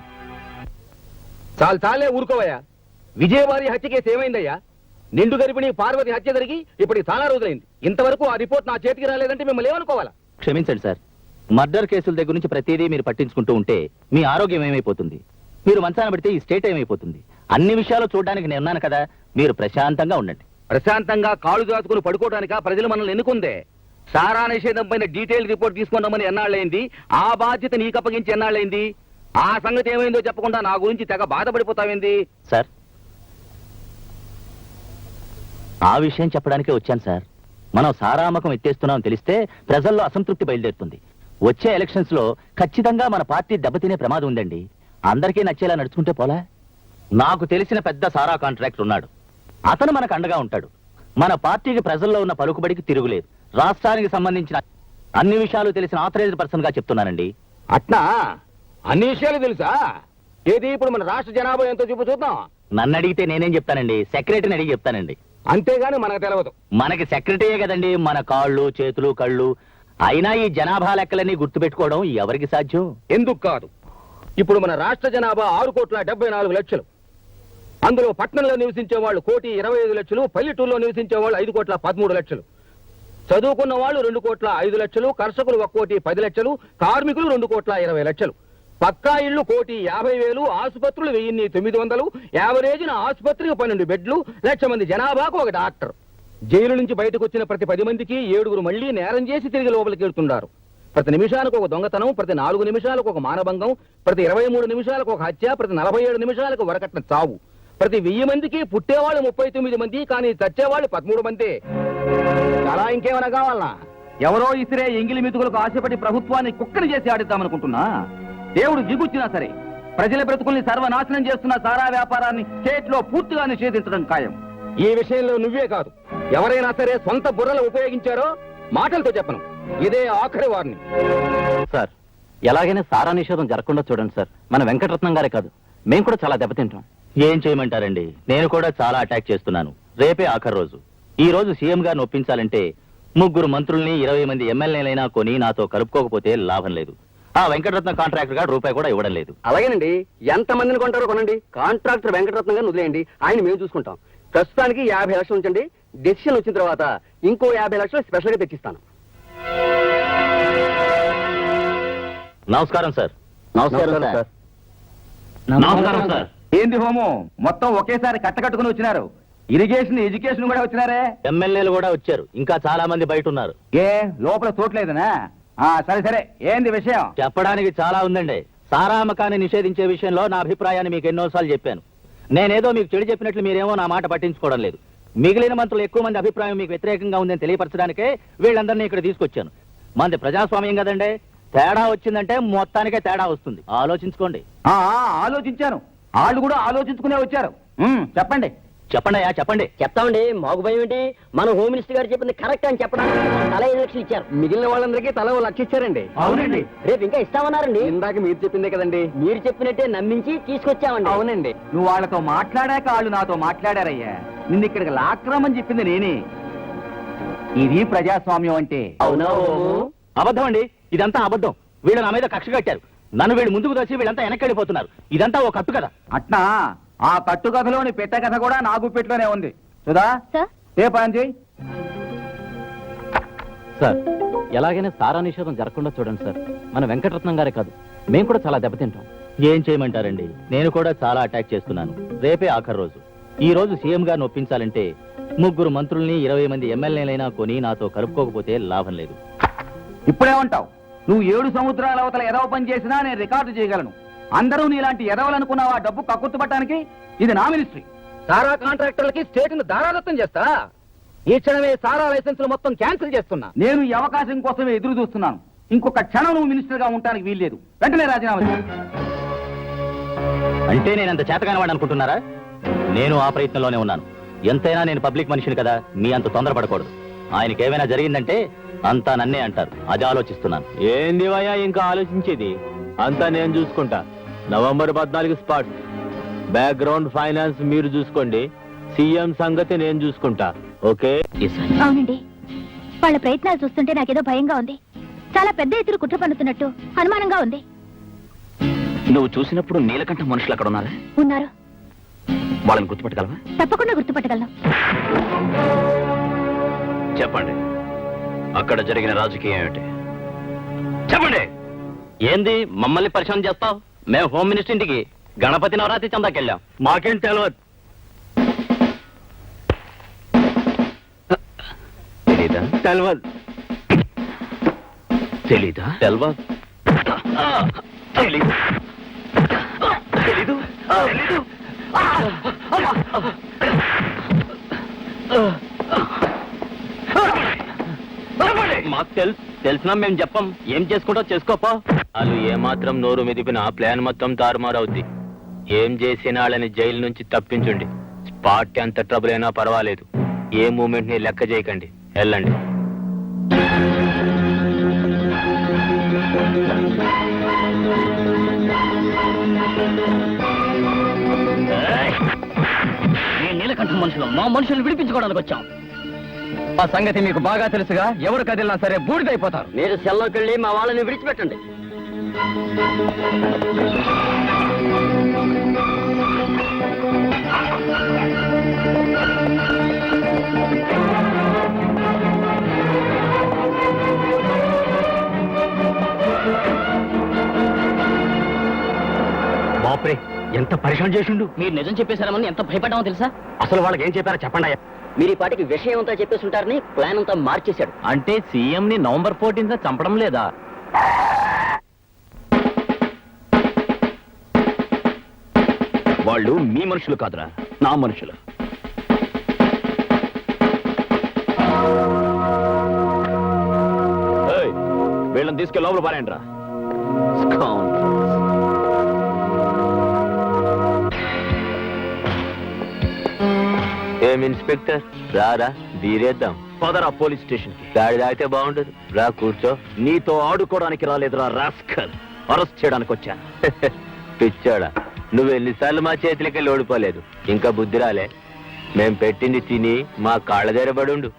చాలే ఊరుకోవయ్యా. విజయవారి హత్య కేసు ఏమైందయ్యా? నిండు గర్భిణి పార్వతి హత్య జరిగి ఇప్పటికి చాలా రోజులైంది. ఇంతవరకు ఆ రిపోర్ట్ నా చేతికి రాలేదంటే మిమ్మల్ని ఏమనుకోవాలా? క్షమించండి సార్, మర్డర్ కేసుల దగ్గర నుంచి ప్రతిదీ మీరు పట్టించుకుంటూ ఉంటే మీ ఆరోగ్యం ఏమైపోతుంది? మీరు మంచాన పడితే ఈ స్టేట్ ఏమైపోతుంది? అన్ని విషయాలు చూడడానికి నేను ఉన్నాను కదా, మీరు ప్రశాంతంగా ఉండండి. ప్రశాంతంగా కాళ్ళు దాచుకుని పడుకోవడానిక ప్రజలు మనల్ని ఎన్నుకుందే? సారా నిషేధం పైన డీటెయిల్ రిపోర్ట్ తీసుకున్నామని ఎన్నాళ్ళైంది? ఆ బాధ్యత నీకు అప్పగించి ఎన్నాళ్ళైంది? ఆ సంగతి ఏమైందో చెప్పకుండా నా గురించి తెగ బాధపడిపోతావేంది? సార్, ఆ విషయం చెప్పడానికే వచ్చాను సార్. మనం సారామకం ఎత్తేస్తున్నాం తెలిస్తే ప్రజల్లో అసంతృప్తి బయలుదేరుతుంది. వచ్చే ఎలక్షన్స్ లో ఖచ్చితంగా మన పార్టీ దెబ్బతినే ప్రమాదం ఉందండి. అందరికీ నచ్చేలా నడుచుకుంటే పోలా? నాకు తెలిసిన పెద్ద సారా కాంట్రాక్టర్ ఉన్నాడు. అతను మనకు అండగా ఉంటాడు. మన పార్టీకి ప్రజల్లో ఉన్న పలుకుబడికి తిరుగులేదు. రాష్ట్రానికి సంబంధించిన అన్ని విషయాలు తెలిసిన ఆథరైజ్డ్ పర్సన్ గా చెప్తున్నానండి. అట్నా? అన్ని విషయాలు తెలుసా? ఏది ఇప్పుడు మన రాష్ట్ర జనాభా ఎంతో చూపు చూద్దాం. నన్ను అడిగితే నేనేం చెప్తానండి, సెక్రటరీని అడిగి చెప్తానండి. అంతేగాని మనకు తెలియదు. మనకి సెక్రటరీయే కదండి మన కాళ్ళు చేతులు కళ్ళు. అయినా ఈ జనాభా లెక్కలన్నీ గుర్తుపెట్టుకోవడం ఎవరికి సాధ్యం? ఎందుకు కాదు? ఇప్పుడు మన రాష్ట్ర జనాభా 6,74,00,000. అందులో పట్టణంలో నివసించే వాళ్ళు 1,25,00,000, పల్లెటూరులో నివసించే వాళ్ళు 5,13,00,000. చదువుకున్న వాళ్ళు 2,05,00,000, కర్షకులు 1,10,00,000, కార్మికులు 2,20,00,000. పక్కా ఇళ్లు 1,50,000, ఆసుపత్రులు 1,900, యావరేజ్న ఆసుపత్రికి 12 బెడ్లు, 1,00,000 మంది జనాభాకు ఒక డాక్టర్. జైలు నుంచి బయటకు వచ్చిన ప్రతి 10 మందికి 7 మళ్లీ నేరం చేసి తిరిగి లోపలికి వెళ్తుంటారు. ప్రతి నిమిషానికి ఒక దొంగతనం, ప్రతి 4 నిమిషాలకు ఒక మానభంగం, ప్రతి 23 నిమిషాలకు ఒక హత్య, ప్రతి 47 నిమిషాలకు వరకట్న చావు. ప్రతి 1000 మందికి పుట్టేవాళ్ళు 39 మంది, కానీ చచ్చేవాళ్ళు 13 మంది. చాలా ఇంకేమైనా కావాలనా? ఎవరో ఇసిరే ఎంగిలి మెతుకులకు ఆశపడి ప్రభుత్వాన్ని కుక్కని చేసి ఆడిద్దామనుకుంటున్నా? దేవుడు దిగుచ్చినా సరే ప్రజల బ్రతుకుల్ని సర్వనాశనం చేస్తున్న సారా వ్యాపారాన్ని స్టేట్ లో పూర్తిగా నిషేధించడం ఖాయం. ఈ విషయంలో నువ్వే కాదు, ఎవరైనా సరే సొంత బుర్రలు ఉపయోగించారో మాటలతో చెప్పను. ఇదే ఆఖరి వారిని. సార్, ఎలాగైనా సారా నిషేధం జరగకుండా చూడండి సార్. మన వెంకటరత్నం గారే కాదు, మేము కూడా చాలా దెబ్బతింటాం. ఏం చేయమంటారండి, నేను కూడా చాలా అటాక్ చేస్తున్నాను. రేపే ఆఖరి రోజు. ఈ రోజు సీఎం గారిని ఒప్పించాలంటే 3 మంత్రుల్ని 20 మంది ఎమ్మెల్యేలైనా కొని నాతో కలుపుకోకపోతే లాభం లేదు. ఆ వెంకటరత్న కాంట్రాక్టర్ గారు రూపాయి కూడా ఇవ్వడం లేదు. అలాగేనండి, ఎంత మందిని కొంటారో కొనండి. కాంట్రాక్టర్ వెంకటరత్నం గారిని వదిలేయండి, ఆయన మేము చూసుకుంటాం. ప్రస్తుతానికి 50 లక్షలు ఉంచండి. డెసిషన్ వచ్చిన తర్వాత ఇంకో 50 లక్షలు స్పెషల్ గా తెచ్చిస్తాను. నమస్కారం సార్. నమస్కారం సార్. నమస్కారం సార్. ఏంది హోమో, మొత్తం ఒకేసారి కట్టకట్టుకుని వచ్చినారు. ఇరిగేషన్, ఎడ్యుకేషన్ కూడా వచ్చినారే. ఎమ్మెల్యేలు కూడా వచ్చారు. ఇంకా చాలా మంది బయట ఉన్నారు. ఏ లోపల చోట్లేదనా? సరే సరే, ఏంది విషయం? చెప్పడానికి చాలా ఉందండి. సారా అమ్మకాన్ని నిషేధించే విషయంలో నా అభిప్రాయాన్ని మీకు ఎన్నోసార్లు చెప్పాను. నేనేదో మీకు చెడు చెప్పినట్లు మీరేమో నా మాట పట్టించుకోవడం లేదు. మిగిలిన మంత్రులు ఎక్కువ మంది అభిప్రాయం మీకు వ్యతిరేకంగా ఉందని తెలియపరచడానికే వీళ్ళందరినీ ఇక్కడ తీసుకొచ్చాను. మంది ప్రజాస్వామ్యం కదండి, తేడా వచ్చిందంటే మొత్తానికే తేడా వస్తుంది. ఆలోచించుకోండి. ఆలోచించాను. వాళ్ళు కూడా ఆలోచించుకునే వచ్చారు. చెప్పండి. చెప్పండి అయ్యా చెప్పండి. చెప్తామండి, మాకు భయం ఏంటి? మన హోమ్ మినిస్టర్ గారు చెప్పింది కరెక్ట్ అని చెప్పడానికి తల 5 లక్షలు ఇచ్చారు. మిగిలిన వాళ్ళందరికీ తల 1 లక్ష ఇచ్చారండి. అవునండి. రేపు ఇంకా ఇస్తామన్నారండి. ఇందాక మీరు చెప్పిందే కదండి. మీరు చెప్పినట్టే నమ్మించి తీసుకొచ్చామండి. అవునండి. నువ్వు వాళ్ళతో మాట్లాడాక వాళ్ళు నాతో మాట్లాడారయ్యా. నిన్ను ఇక్కడికి లాక్రమని చెప్పింది నేనే. ఇది ప్రజాస్వామ్యం అంటే. అవునా హోము? అబద్ధం అండి, ఇదంతా అబద్ధం. వీళ్ళు నా మీద కక్ష కట్టారు. నన్ను వీళ్ళు ముందుకు వచ్చి వీళ్ళంతా వెనక్కి వెళ్ళిపోతున్నారు. ఇదంతా ఓ కట్టు కదా. అట్నా? ఆ కట్టుకథలోని పెట్ట కథ కూడా నా గుప్పెట్లోనే ఉంది. సుధా, సార్ ఏ పని చేయి. సార్ ఎలాగైనా సారా నిషేధం జరగకుండా చూడండి సార్. మన వెంకటరత్నం గారే కాదు, మేము కూడా చాలా దెబ్బతింటాం. ఏం చేయమంటారండి, నేను కూడా చాలా అటాక్ చేస్తున్నాను. రేపే ఆఖరి రోజు. ఈ రోజు సీఎం గారిని ఒప్పించాలంటే 3 మంత్రుల్ని 20 మంది ఎమ్మెల్యేలైనా కొని నాతో కలుపుకోకపోతే లాభం లేదు. ఇప్పుడేమంటావు? నువ్వు 7 సముద్రాల అవతల ఎదవ పని చేసినా నేను రికార్డు చేయగలను. అందరూ నీలాంటి ఎదవలనుకున్నావు. ఆ డబ్బు కక్కుర్తుపట్టడానికి ఇది నా మినిస్ట్రీ. సారా కాంట్రాక్టర్లకి స్టేట్ ను దారాదత్తం చేస్తా. ఈ క్షణమే సారా లైసెన్సులు మొత్తం క్యాన్సిల్ చేస్తున్నా. నేను ఈ అవకాశం కోసమే ఎదురు చూస్తున్నాను. ఇంకొక క్షణం నువ్వు మినిస్టర్ గా ఉండడానికి వీల్లేదు. వెంటనే రాజీనామా చేయి. అంటే నేనంత చేతగాని వాడు అనుకుంటున్నారా? నేను ఆ ప్రయత్నంలోనే ఉన్నాను. ఎంతైనా నేను పబ్లిక్ మనిషిని కదా, మీ అంత తొందరపడకూడదు. ఆయనకి ఏమైనా జరిగిందంటే అంతా నన్నే అంటారు. అది ఆలోచిస్తున్నాను. ఏంది వయ్యా ఇంకా ఆలోచించేది? అంతా నేను చూసుకుంటా. November 14 spot. బ్యాక్గ్రౌండ్ ఫైనాన్స్ మీరు చూసుకోండి. సీఎం సంగతి నేను చూసుకుంటా. ఓకే? అవునండి, వాళ్ళ ప్రయత్నాలు చూస్తుంటే నాకేదో భయంగా ఉంది. చాలా పెద్ద ఎత్తున కుట్ర పన్నుతున్నట్టు అనుమానంగా ఉంది. నువ్వు చూసినప్పుడు నీలకంఠ మనుషులు అక్కడ ఉన్నారా? ఉన్నారు. వాళ్ళని గుర్తుపట్టగలవా? తప్పకుండా గుర్తుపట్టగలను. చెప్పండి, అక్కడ జరిగిన రాజకీయం ఏమిటి? చెప్పండి. ఏంది మమ్మల్ని పరిచయం చేస్తావు? మేము హోమ్ మినిస్టర్ ఇంటికి గణపతి నవరాత్రి చందాకెళ్ళాం. మాకేం తెలియదు. తెలీదా? తెలియదు. తెలీదా? తెలియదు. తెలీదు. తెలీదు. తెలీదు. మాకు తెలిసినా మేము చెప్పం. ఏం చేసుకుంటా చేసుకోపో. వాళ్ళు ఏమాత్రం నోరు మెదిపినా ప్లాన్ మొత్తం తారుమారవుద్ది. ఏం చేసిన వాళ్ళని జైలు నుంచి తప్పించండి. స్పాట్ ఎంత ట్రబుల్ అయినా పర్వాలేదు. ఏ మూమెంట్ ని లెక్క చేయకండి. వెళ్ళండి. నీలకంఠ మనుషులు మా మనుషులు విడిపించుకోవడానికి వచ్చాం. ఆ సంగతి మీకు బాగా తెలుసుగా. ఎవరు కదిలినా సరే బూడిదైపోతారు. మీరు సెల్లోకి వెళ్ళి మా వాళ్ళని విడిచిపెట్టండి. బాప్రే, ఎంత పరిశ్రమ చేసిండు. మీరు నిజం చెప్పేశారమని ఎంత భయపడ్డామో తెలుసా? అసలు వాళ్ళకి ఏం చెప్పారో చెప్పండి. మీరు ఈ పాటికి విషయం అంతా చెప్పేసి ఉంటారని ప్లాన్ అంతా మార్చేశాడు. అంటే సీఎం ని నవంబర్ 14 చంపడం లేదా? వాళ్ళు మీ మనుషులు కాదురా, నా మనుషులు. ఏయ్, వీళ్ళని తీసుకెళ్ళి లోపల పారేయండి రా. ఏం ఇన్స్పెక్టర్, రారా తీరేద్దాం. పదరా పోలీస్ స్టేషన్ కి. గాడి తాగితే బాగుంటది. రా కూర్చో. నీతో ఆడుకోవడానికి రాలేదురా రాస్కల్. అరెస్ట్ చేయడానికి వచ్చా. పిచ్చోడా, నువ్వు ఎన్నిసార్లు మా చేతులకి ఓడిపోలేదు. ఇంకా బుద్ధి రాలే. మేం పెట్టింది తిని మా కాళ్ళ దగ్గర పడుండు.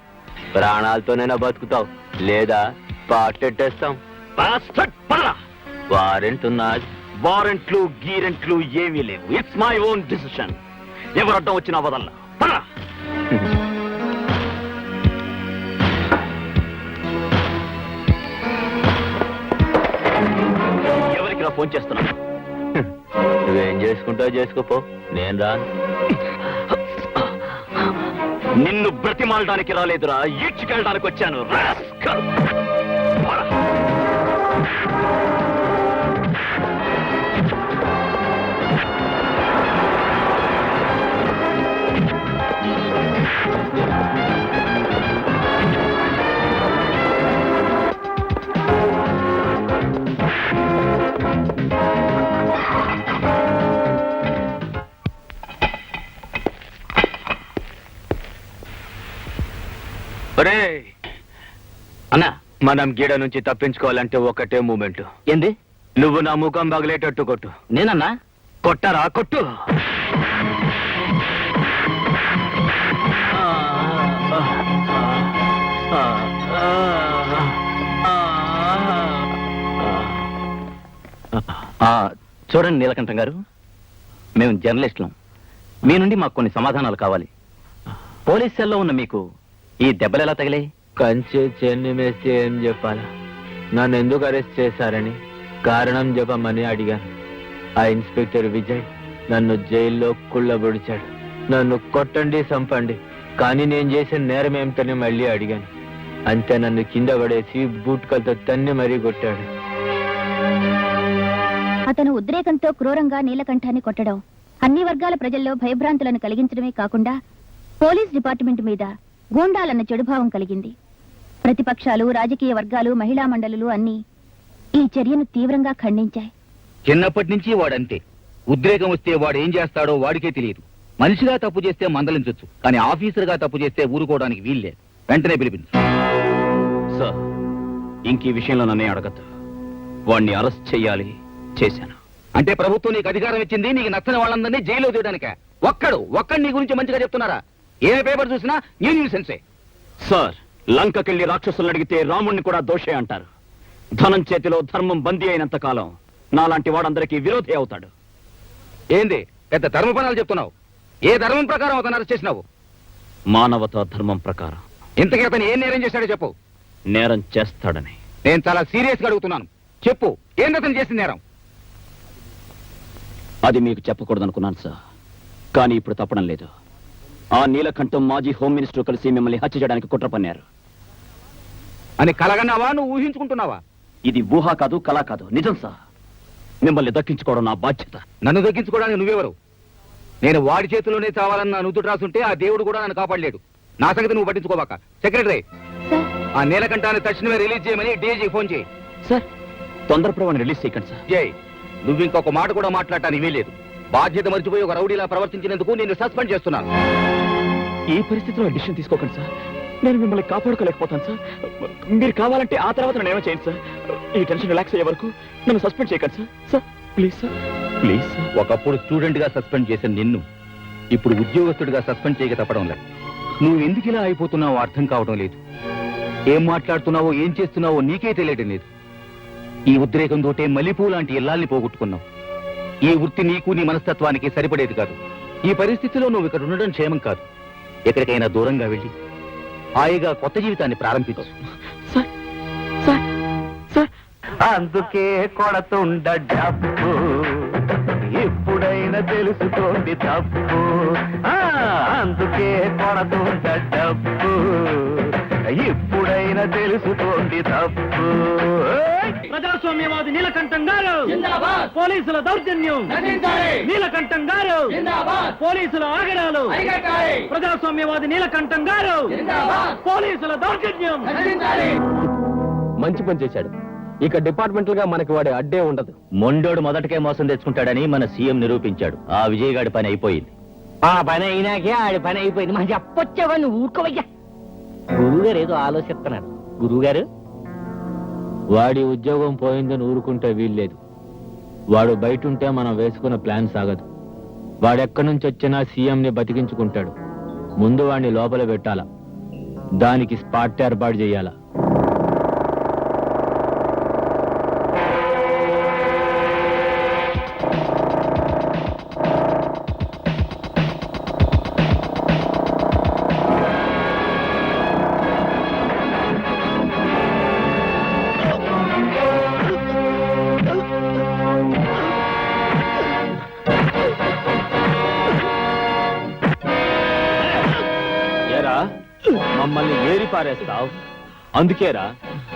ప్రాణాలతోనైనా బతుకుతావు, లేదా పాటెట్టేస్తాం. వారెంట్ ఉన్నది. వారెంట్లు గీరెంట్లు ఏమీ లేవు. It's my own decision. ఎవరు అడ్డం వచ్చినా వదల్లా. పదరా. ఎవరికి నా ఫోన్ చేస్తున్నా? నువ్వేం చేసుకుంటావు చేసుకోపో, నేను రాను. నిన్ను బ్రతిమాలడానికి రాలేదురా, ఈడ్చుకెళ్ళడానికి వచ్చాను. రాస్కల్. పద. ఒరేయ్, అన్నా మనం గీడ నుంచి తప్పించుకోవాలంటే ఒకటే మూమెంట్. ఏంది నువ్వు నా ముఖం పగిలేటట్టు కొట్టు. నేనన్నా కొట్టరా, కొట్టు. చూడండి నీలకంఠం గారు, మేము జర్నలిస్టులం. మీ నుండి మాకు కొన్ని సమాధానాలు కావాలి. పోలీస్ సెల్లో ఉన్న మీకు ఈ దెబ్బలు ఎలా తగిలాయి? కంచె చెన్ని మేస్తే ఏం చెప్పాలా? నన్ను ఎందుకు అరెస్ట్ చేశారని కారణం చెప్పమని అడిగాను. ఆ ఇన్స్పెక్టర్ విజయ్ నన్ను జైల్లో కుళ్ళబొడిచాడు. నన్ను కొట్టండి, చంపండి, కానీ నేను చేసిన నేరం ఏమిటని మళ్ళీ అడిగాను. అంతే, నన్ను కింద పడేసి బూట్కలతో తన్ని మరీ కొట్టాడు. అతను ఉద్రేకంతో క్రూరంగా నీలకంఠాన్ని కొట్టడం అన్ని వర్గాల ప్రజల్లో భయభ్రాంతులను కలిగించడమే కాకుండా పోలీస్ డిపార్ట్మెంట్ మీద గూండాలన్న చెడుభావం కలిగింది. ప్రతిపక్షాలు, రాజకీయ వర్గాలు, మహిళా మండలులు అన్నీ ఈ చర్యను తీవ్రంగా ఖండించాయి. చిన్నప్పటి నుంచి వాడంతే. ఉద్రేకం వస్తే వాడు ఏం చేస్తాడో వాడికే తెలియదు. మనిషిగా తప్పు చేస్తే మందలించొచ్చు, కానీ ఆఫీసర్గా తప్పు చేస్తే ఊరుకోవడానికి వీల్లేదు. వెంటనే పిలిపించు. సార్, ఇంక ఈ విషయంలో నన్నే అడగద్దు. వాణ్ణి అరెస్ట్ చెయ్యాలి, చేశాను. అంటే ప్రభుత్వం నీకు అధికారం ఇచ్చింది నీకు నచ్చని వాళ్ళందరినీ జైల్లో తీయడానిక? ఒక్కడు నీ గురించి మంచిగా చెప్తున్నారా? ఏ పేపర్ చూసినా న్యూసెన్సే. సార్, లంకకెళ్లి రాక్షసులను అడిగితే రాముణ్ణి కూడా దోషే అంటారు. ధనం చేతిలో ధర్మం బందీ అయినంత కాలం నాలాంటి వాడందరికీ విరోధి అవుతాడు. ఏంది పెద్ద ధర్మపణాలు చెప్తున్నావు? ఏ ధర్మం ప్రకారం అతను అరెస్ట్ చేసినావు? మానవతా ధర్మం ప్రకారం. ఇంతకీ అతను ఏం నేరం చేశాడో చెప్పు. నేరం చేస్తాడని. నేను చాలా సీరియస్ గా అడుగుతున్నాను, చెప్పు. ఏంది అతను చేసిన నేరం? అది మీకు చెప్పకూడదనుకున్నాను సార్, కానీ ఇప్పుడు తప్పడం లేదు. ఆ నీలకంఠం మాజీ హోమ్ మినిస్టర్ కలిసి మిమ్మల్ని హత్య చేయడానికి కుట్ర పన్నారు. అని కలగన్నావా, నువ్వు ఊహించుకుంటున్నావా? ఇది ఊహ కాదు, కళ కాదు, నిజం సార్. మిమ్మల్ని దక్కించుకోవడం నా బాధ్యత. నన్ను దక్కించుకోవడానికి నువ్వెవరు? నేను వాడి చేతిలోనే చావాలన్న నుదుట రాసుంటే ఆ దేవుడు కూడా నన్ను కాపాడలేడు. నా సంగతి నువ్వు పట్టించుకోవాక. సెక్రటరీ, ఆ నీలకంఠాన్ని తక్షణమే రిలీజ్ చేయమని డీజీ ఫోన్ చేయి. సార్, తొందరపడవని రిలీజ్ చేయకండి సార్. జై, నువ్వు ఇంకొక మాట కూడా మాట్లాడటానికి వీల్లేదు. బాధ్యత మర్చిపోయి ఒక రౌడీలా ప్రవర్తించినందుకు నేను సస్పెండ్ చేస్తున్నాను. ఈ పరిస్థితిలో డిసిషన్ తీసుకోకండి సార్. నేను మిమ్మల్ని కాపాడుకోలేకపోతాను సార్. మీరు కావాలంటే ఆ తర్వాత నన్ను ఏమో చేయండి సార్. ఈ టెన్షన్ రిలాక్స్ అయ్యే వరకు నన్ను సస్పెండ్ చేయకండి sir. Sir please sir, please sir. ఒకప్పుడు స్టూడెంట్ గా సస్పెండ్ చేసిన నిన్ను ఇప్పుడు ఉద్యోగస్తుడిగా సస్పెండ్ చేయక తప్పడం లేదు. నువ్వు ఎందుకు ఇలా అయిపోతున్నావో అర్థం కావడం లేదు. ఏం మాట్లాడుతున్నావో ఏం చేస్తున్నావో నీకే తెలియడం లేదు. ఈ ఉద్రేకంతోటే మల్లెపూ లాంటి ఇల్లాల్ని పోగొట్టుకున్నావు. ఈ వృత్తి నీకు నీ మనస్తత్వానికి సరిపడేది కాదు. ఈ పరిస్థితిలో నువ్వు ఇక్కడ ఉండడం క్షేమం కాదు. ఎక్కడికైనా దూరంగా వెళ్ళి హాయిగా కొత్త జీవితాన్ని ప్రారంభించు. Sir, sir, sir. అందుకే కొడతుండ డబ్బు, ఎప్పుడైనా తెలుసుకోండి తప్పు. అందుకే కొడతుండ డబ్బు, ఎప్పుడైనా తెలుసుకోండి తప్పు. ప్రజాస్వామ్యవాది నీలకంఠం గారు, పోలీసుల దౌర్జన్యం, నీలకంఠం గారు, పోలీసుల ఆగడాలు, ప్రజాస్వామ్యవాది నీలకంఠం గారు, పోలీసుల దౌర్జన్యం. మంచి పని చేశాడు. ఇక డిపార్ట్మెంటల్ గా మనకి వాడి అడ్డే ఉండదు. మొండోడు మొదటకే మోసం తెచ్చుకుంటాడని మన సీఎం నిరూపించాడు. ఆ విజయ్ గాడి పని అయిపోయింది. ఆ పని అయినాకే ఆడి పని అయిపోయింది. మా చెప్పొచ్చావా, నువ్వు ఊరుకోవయ్యా. గురువుగారు ఏదో ఆలోచిస్తున్నాడు. గురువుగారు, వాడి ఉద్యోగం పోయిందని ఊరుకుంటే వీల్లేదు. వాడు బయట ఉంటే మనం వేసుకున్న ప్లాన్ సాగదు. వాడెక్కడి నుంచి వచ్చినా సీఎంని బతికించుకుంటాడు. ముందు వాడిని లోపల పెట్టాలా, దానికి స్పాట్ ఏర్పాటు చేయాలా. మమ్మల్ని ఏరి పారేస్తావు. అందుకేరా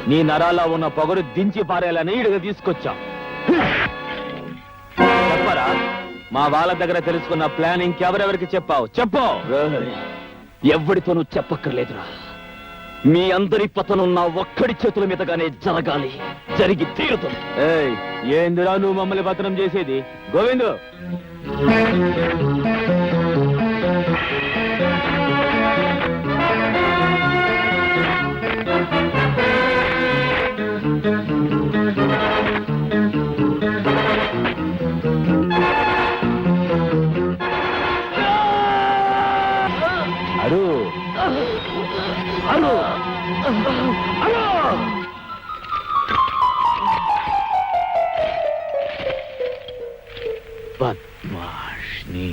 నీ నరాల్లో ఉన్న పొగరు దించి పారేయాలని ఇడుగా తీసుకొచ్చా. చెప్పరా, మా వాళ్ళ దగ్గర తెలుసుకున్న ప్లాన్ ఇంకెవరెవరికి చెప్పావు? చెప్పు. ఎవరితోనూ చెప్పక్కర్లేదురా. మీ అందరి పతనం నా ఒక్కడి చేతుల మీదగానే జరగాలి, జరిగి తీరుతుంది. ఏందిరా నువ్వు మమ్మల్ని పతనం చేసేది? గోవిందు, బద్మాష్ని.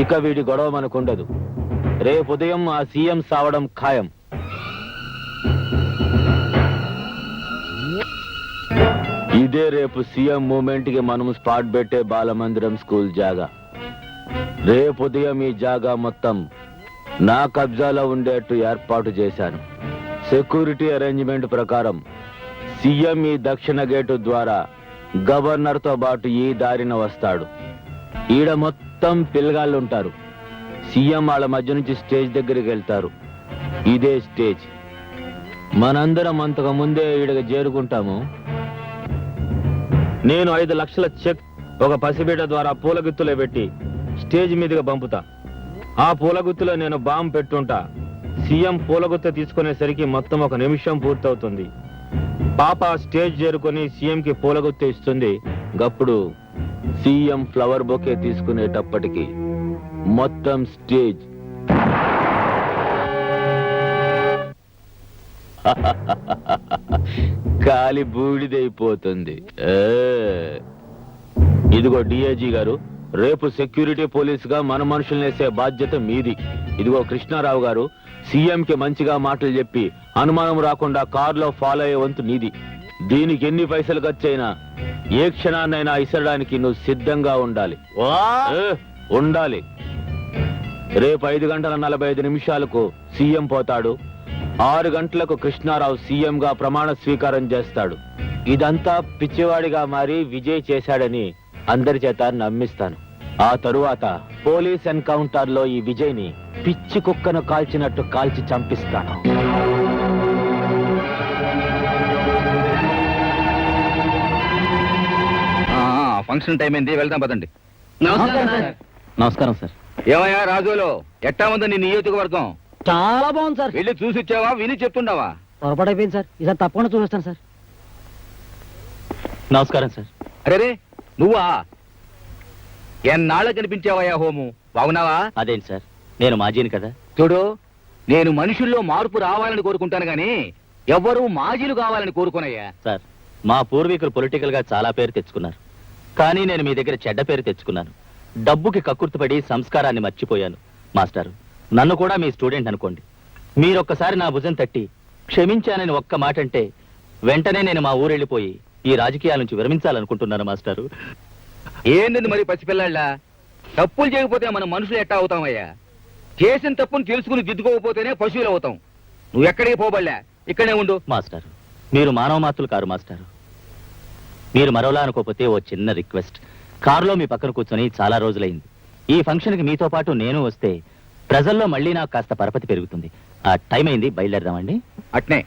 ఇక వీడి గొడవ మనకుండదు. రేపు ఉదయం ఆ సీఎం సావడం ఖాయం. ఇదే రేపు సీఎం మూమెంట్ కి మనం స్పాట్ పెట్టే బాలమందిరం స్కూల్ జాగా. రేపు ఉదయం ఈ జాగా మొత్తం నా కబ్జాలో ఉండేట్టు ఏర్పాటు చేశాను. సెక్యూరిటీ అరేంజ్మెంట్ ప్రకారం సీఎం ఈ దక్షిణ గేటు ద్వారా గవర్నర్ తో పాటు ఈ దారిన వస్తాడు. ఈడ మొత్తం పిల్లగాళ్ళు ఉంటారు. సీఎం వాళ్ళ మధ్య నుంచి స్టేజ్ దగ్గరికి వెళ్తారు. ఇదే స్టేజ్. మనందరం అంతకు ముందే ఈడకి చేరుకుంటాము. నేను 5 లక్షల చెక్ ఒక పసిబిడ్డ ద్వారా పూలగుత్తులో పెట్టి స్టేజ్ మీదుగా పంపుతా. ఆ పూలగుత్తులో నేను బాంబు పెట్టుంటా. సీఎం పూలగుత్త తీసుకునేసరికి మొత్తం 1 నిమిషం పూర్తవుతుంది. పాప స్టేజ్ చేరుకొని సీఎం కి పూలగుత్త ఇస్తుంది. గప్పుడు సీఎం ఫ్లవర్ బొకే తీసుకునేటప్పటికి మొత్తం స్టేజ్ కాలి బూడిదైపోతుంది. ఇదిగో డిఐజీ గారు, రేపు సెక్యూరిటీ పోలీస్ గా మన మనుషుల్ని వేసే బాధ్యత మీది. ఇదిగో కృష్ణారావు గారు, సీఎం కి మంచిగా మాటలు చెప్పి అనుమానం రాకుండా కారులో ఫాలో అయ్యే వంతు నీది. దీనికి ఎన్ని పైసలు ఖర్చైనా ఏ క్షణాన్నైనా ఇసరడానికి నువ్వు సిద్ధంగా ఉండాలి. ఉండాలి. రేపు 5:45 సీఎం పోతాడు. 6 గంటలకు కృష్ణారావు సీఎం గా ప్రమాణ స్వీకారం చేస్తాడు. ఇదంతా పిచ్చివాడిగా మారి విజయ్ చేశాడని అందరి చేత నమ్మిస్తాను. ఆ తరువాత పోలీస్ ఎన్కౌంటర్ లో ఈ విజయ్ ని పిచ్చి కుక్కను కాల్చినట్టు కాల్చి చంపిస్తాను. ఫంక్షన్ టైం అయింది, వెళ్దాం పదండి. నమస్కారం సార్. ఏమయ్యా రాజులో, ఎట్టా ఉందో నీ నియోజకవర్గం? చాలా బాగుంది సార్. వెళ్ళి చూసి వచ్చావా, విని చెప్తుండవా? పొరపాటైపోయింది సార్. ఈసారి తప్పకుండా చూపిస్తాను సార్. నమస్కారం సార్. అరే నువ్వా? ఎన్నాళ్ళ కనిపించావయ్యా హోము, బాగున్నావా? అదేంటి సార్, నేను మాజీని కదా. చూడు, నేను మనుషుల్లో మార్పు రావాలని కోరుకుంటాను గాని ఎవ్వరూ మాజీలు కావాలని కోరుకోనయ్యా. సార్, మా పూర్వీకులు పొలిటికల్ గా చాలా పేరు తెచ్చుకున్నారు. కానీ నేను మీ దగ్గర చెడ్డ పేరు తెచ్చుకున్నాను. డబ్బుకి కక్కుర్తిపడి సంస్కారాన్ని మర్చిపోయాను. మాస్టారు, నన్ను కూడా మీ స్టూడెంట్ అనుకోండి. మీరొక్కసారి నా భుజం తట్టి క్షమించానని ఒక్క మాట అంటే వెంటనే నేను మా ఊరెళ్ళిపోయి ఈ రాజకీయాల నుంచి విరమించాలనుకుంటున్నాను మాస్టారు. ఏంది మరి పసిపిల్లాళ్ళ? తప్పులు చేయకపోతే మనం మనుషులు ఎట్టా అవుతామయ్యా? చేసిన తప్పును తెలుసుకుని దిద్దుకోకపోతేనే పశువులు అవుతాం. నువ్వు ఎక్కడికి పోబడలే, ఇక్కడే ఉండు. మాస్టారు, మీరు మానవ మాత్రులు కారు మాస్టారు. మీరు మరోలా అనుకోకపోతే ఓ చిన్న రిక్వెస్ట్. కారులో మీ పక్కన కూర్చొని చాలా రోజులైంది. ఈ ఫంక్షన్ కి మీతో పాటు నేను వస్తే ప్రజల్లో మళ్ళీ నాకు కాస్త పరపతి పెరుగుతుంది. ఆ టైం అయింది, బయలుదేరదామండి. అట్నే.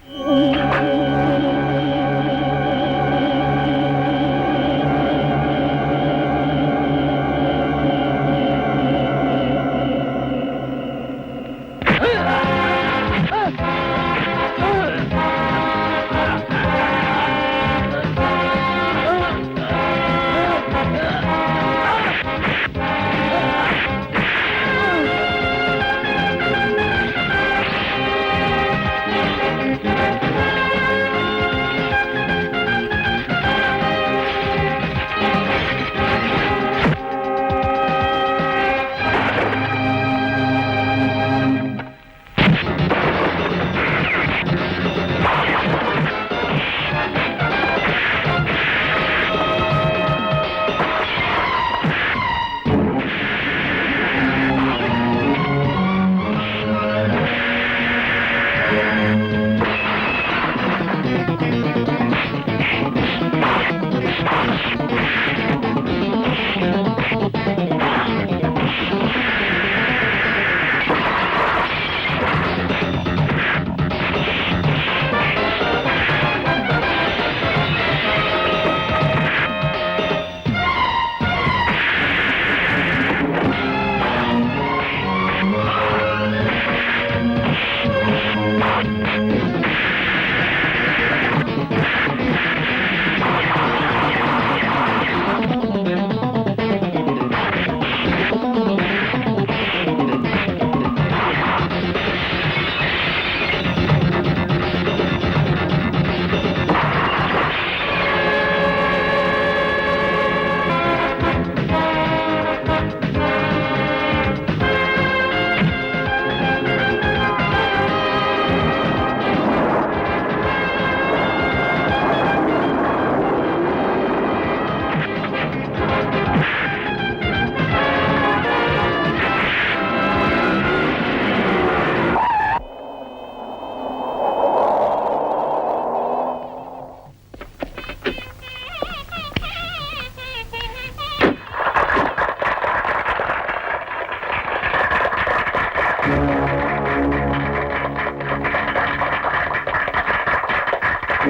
ఈ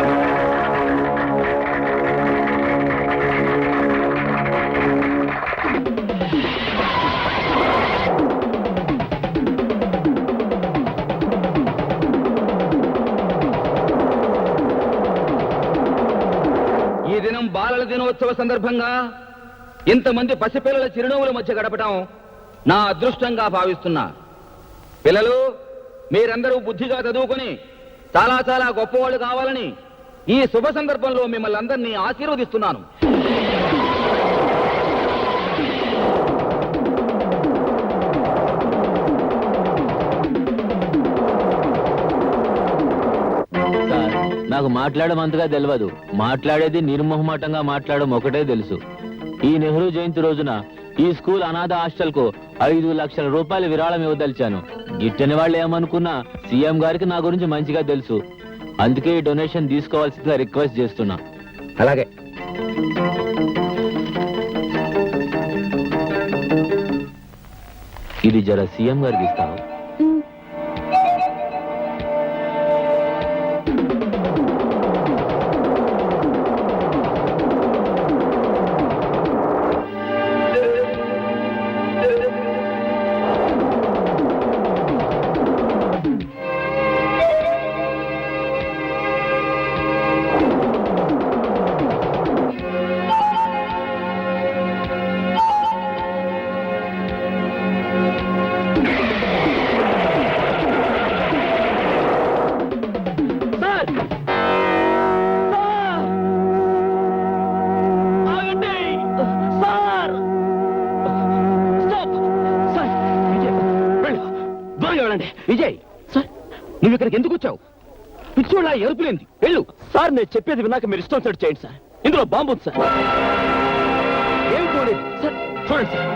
దినం బాలల దినోత్సవ సందర్భంగా ఇంతమంది పసిపిల్లల చిరునవ్వుల మధ్య గడపడం నా అదృష్టంగా భావిస్తున్నా. పిల్లలు, మీరందరూ బుద్ధిగా చదువుకొని చాలా చాలా గొప్పవాళ్ళు కావాలని ఈ శుభ సందర్భంలో మిమ్మల్ని అందరినీ ఆశీర్వదిస్తున్నాను. సార్, నాకు మాట్లాడడం అంతగా తెలియదు. మాట్లాడేది నిర్మోహమాటంగా మాట్లాడడం ఒకటే తెలుసు. ఈ నెహ్రూ జయంతి రోజున ఈ స్కూల్ అనాథ హాస్టల్ కు 5 లక్షల రూపాయల విరాళం ఇవ్వదలిచాను. గిట్టని వాళ్ళు ఏమనుకున్నా సీఎం గారికి నా గురించి మంచిగా తెలుసు. అందుకే ఈ డొనేషన్ తీసుకోవాల్సిందిగా రిక్వెస్ట్ చేస్తున్నా. అలాగే. ఇది జర సీఎం గారికి ఇస్తాను. విజయ్, నువ్వు ఇక్కడికి ఎందుకు వచ్చావు? పిచ్చోళ్ళ ఎరుపులేంది, వెళ్ళు. సార్, నేను చెప్పేది విన్నాక మీరు ఇష్టం సార్ చేయండి సార్. ఇందులో బాంబు ఉంది సార్. ఏం చూడలేదు సార్ చూడండి సార్.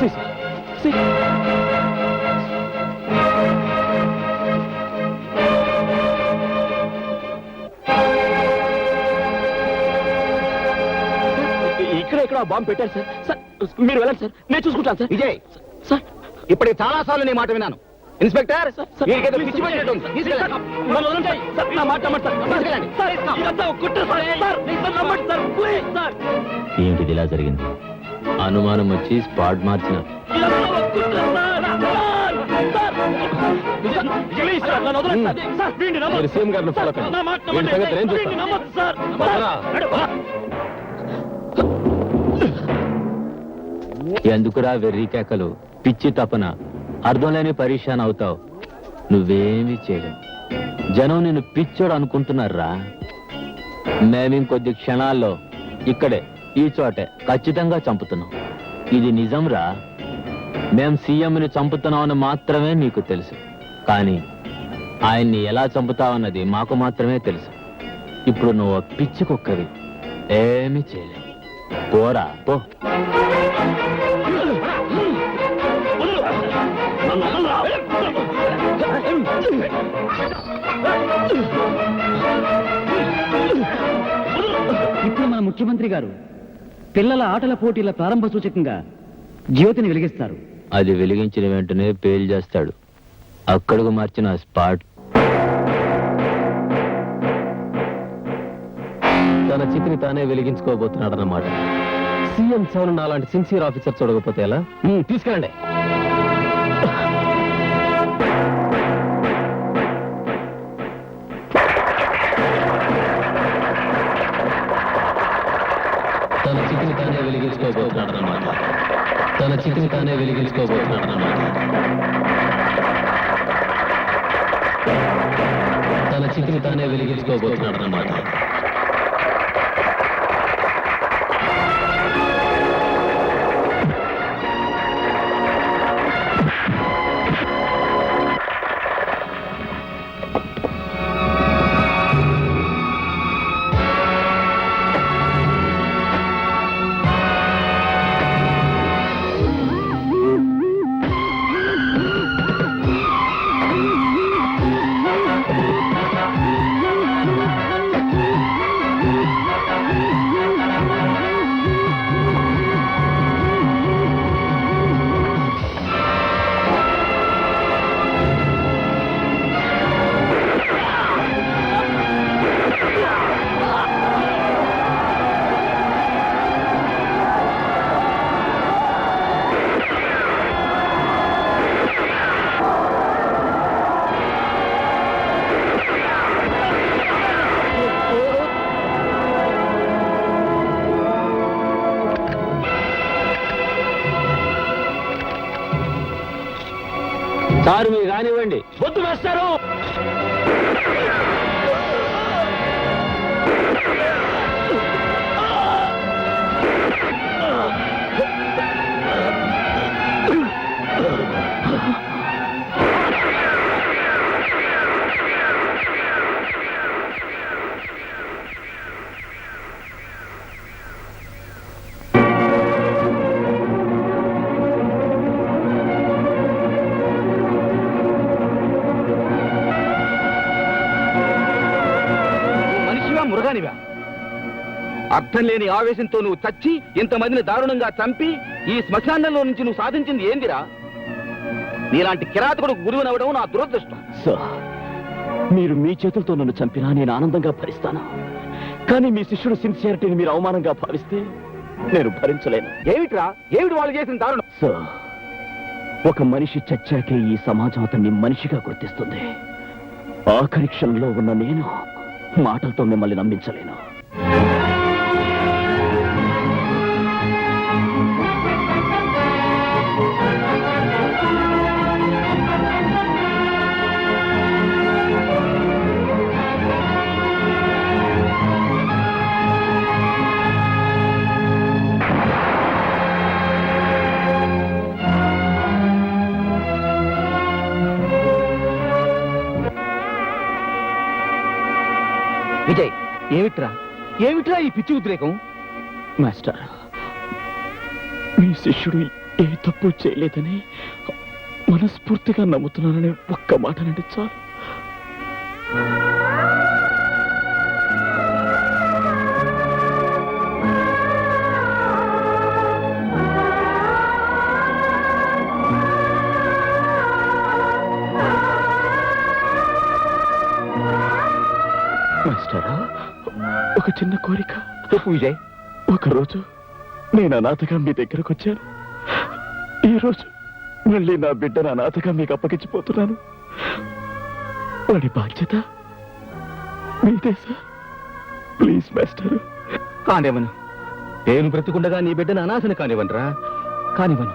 See, sir. See. ఇక్కడ బాంబు పెట్టారు సార్. సార్ మీరు వెళ్ళండి సార్, నేను చూసుకుంటాను సార్. విజయ్, సార్ ఇప్పటికి చాలా సార్లు నీ మాట విన్నాను. ఇన్స్పెక్టర్, సార్, వీరికేదో పిచ్చి పట్టినట్టుంది. తీసుకెళ్ళండి. నన్ను వదలండి. సార్, నా మాట నమ్మండి సార్. తీసుకెళ్ళండి. సార్, ఇదంతా ఒక కుట్ర సార్. సార్, నన్ను నమ్మండి సార్. Please sir. ఏంటిది ఇలా జరిగింది? అనుమానం వచ్చి స్పాట్ మార్చిన. ఇదంతా ఒక కుట్ర సార్. సార్, ప్లీజ్ సార్, నన్ను వదలండి సార్. సార్, వీడిని నమ్మొద్దు. మీరు సీఎం గారిని ఫాలో కండి. నా మాట వీడి నమ్మండి. సంగతి నేను చూస్తాను. వీడిని నమ్మొద్దు సార్. పదరా. ఎందుకురా వెర్రి కేకలు, పిచ్చి తపన, అర్థం లేని పరీక్షాన్ అవుతావు. నువ్వేమీ చేయలేవు. జనం నిన్ను పిచ్చోడు అనుకుంటున్నారా? మేమింకొద్ది క్షణాల్లో ఇక్కడే ఈ చోటే ఖచ్చితంగా చంపుతున్నాం. ఇది నిజంరా. మేం సీఎంని చంపుతున్నామని మాత్రమే నీకు తెలుసు, కానీ ఆయన్ని ఎలా చంపుతావన్నది మాకు మాత్రమే తెలుసు. ఇప్పుడు నువ్వు పిచ్చి కుక్కవి, ఏమీ చేయలేవు. పోరా పో. ఇప్పుడు మన ముఖ్యమంత్రి గారు పిల్లల ఆటల పోటీల ప్రారంభ సూచకంగా జ్యోతిని వెలిగిస్తారు. అది వెలిగించిన వెంటనే పేల్ చేస్తాడు. అక్కడకు మార్చిన స్పాట్. తన చితిని తానే వెలిగించుకోబోతున్నాడు అన్నమాట. సీఎం సెవెన్ అలాంటి సిన్సియర్ ఆఫీసర్ చూడకపోతే ఎలా? తీసుకెళ్ళండి. తన చితిని తానే వెలిగించుకోబోతున్నాడు అన్నమాట. తన చితిని తానే వెలిగించుకోబోతున్నాడు అన్నమాట. తన చితిని తానే వెలిగించుకోబోతున్నాడు అన్నమాట. సార్ మీరు కానివ్వండి. వద్దు మాస్టారు. మనిషివా మృగానివా? అర్థం లేని ఆవేశంతో నువ్వు చచ్చి ఇంతమందిని దారుణంగా చంపి ఈ శ్మశానంలో నుంచి నువ్వు సాధించింది ఏందిరా? నీలాంటి కిరాతకుడు గురువునవడం నా దురదృష్టం. సార్, మీరు మీ చేతులతో నన్ను చంపినా నేను ఆనందంగా భరిస్తాను. కానీ మీ శిష్యుడు సిన్సియారిటీని మీరు అవమానంగా భావిస్తే నేను భరించలేను. ఏమిటి వాళ్ళు చేసిన దారుణం? సార్, ఒక మనిషి చచ్చాకే ఈ సమాజం అతన్ని మనిషిగా గుర్తిస్తుంది. ఆఖరి క్షణంలో ఉన్న నేను మాటలతో మిమ్మల్ని నమ్మించలేను. విజయ్, ఏమిట్రా ఈ పిచ్చి ఉద్రేకం? మాస్టర్, మీ శిష్యుడు ఏ తప్పు చేయలేదని మనస్ఫూర్తిగా నమ్ముతున్నానని ఒక్క మాట అంటే చాలు. మాస్టరా, ఒక చిన్న కోరిక. విజయ్, ఒకరోజు నేను అనాథగా మీ దగ్గరకు వచ్చాను. ఈరోజు మళ్ళీ నా బిడ్డను అనాథగా మీకు అప్పగించిపోతున్నాను. వాడి బాధ్యత మీదే సార్. Please master. కానివ్వను. నేను బ్రతికుండగా నీ బిడ్డను అనాశను కానివ్వనురా. కానివ్వను.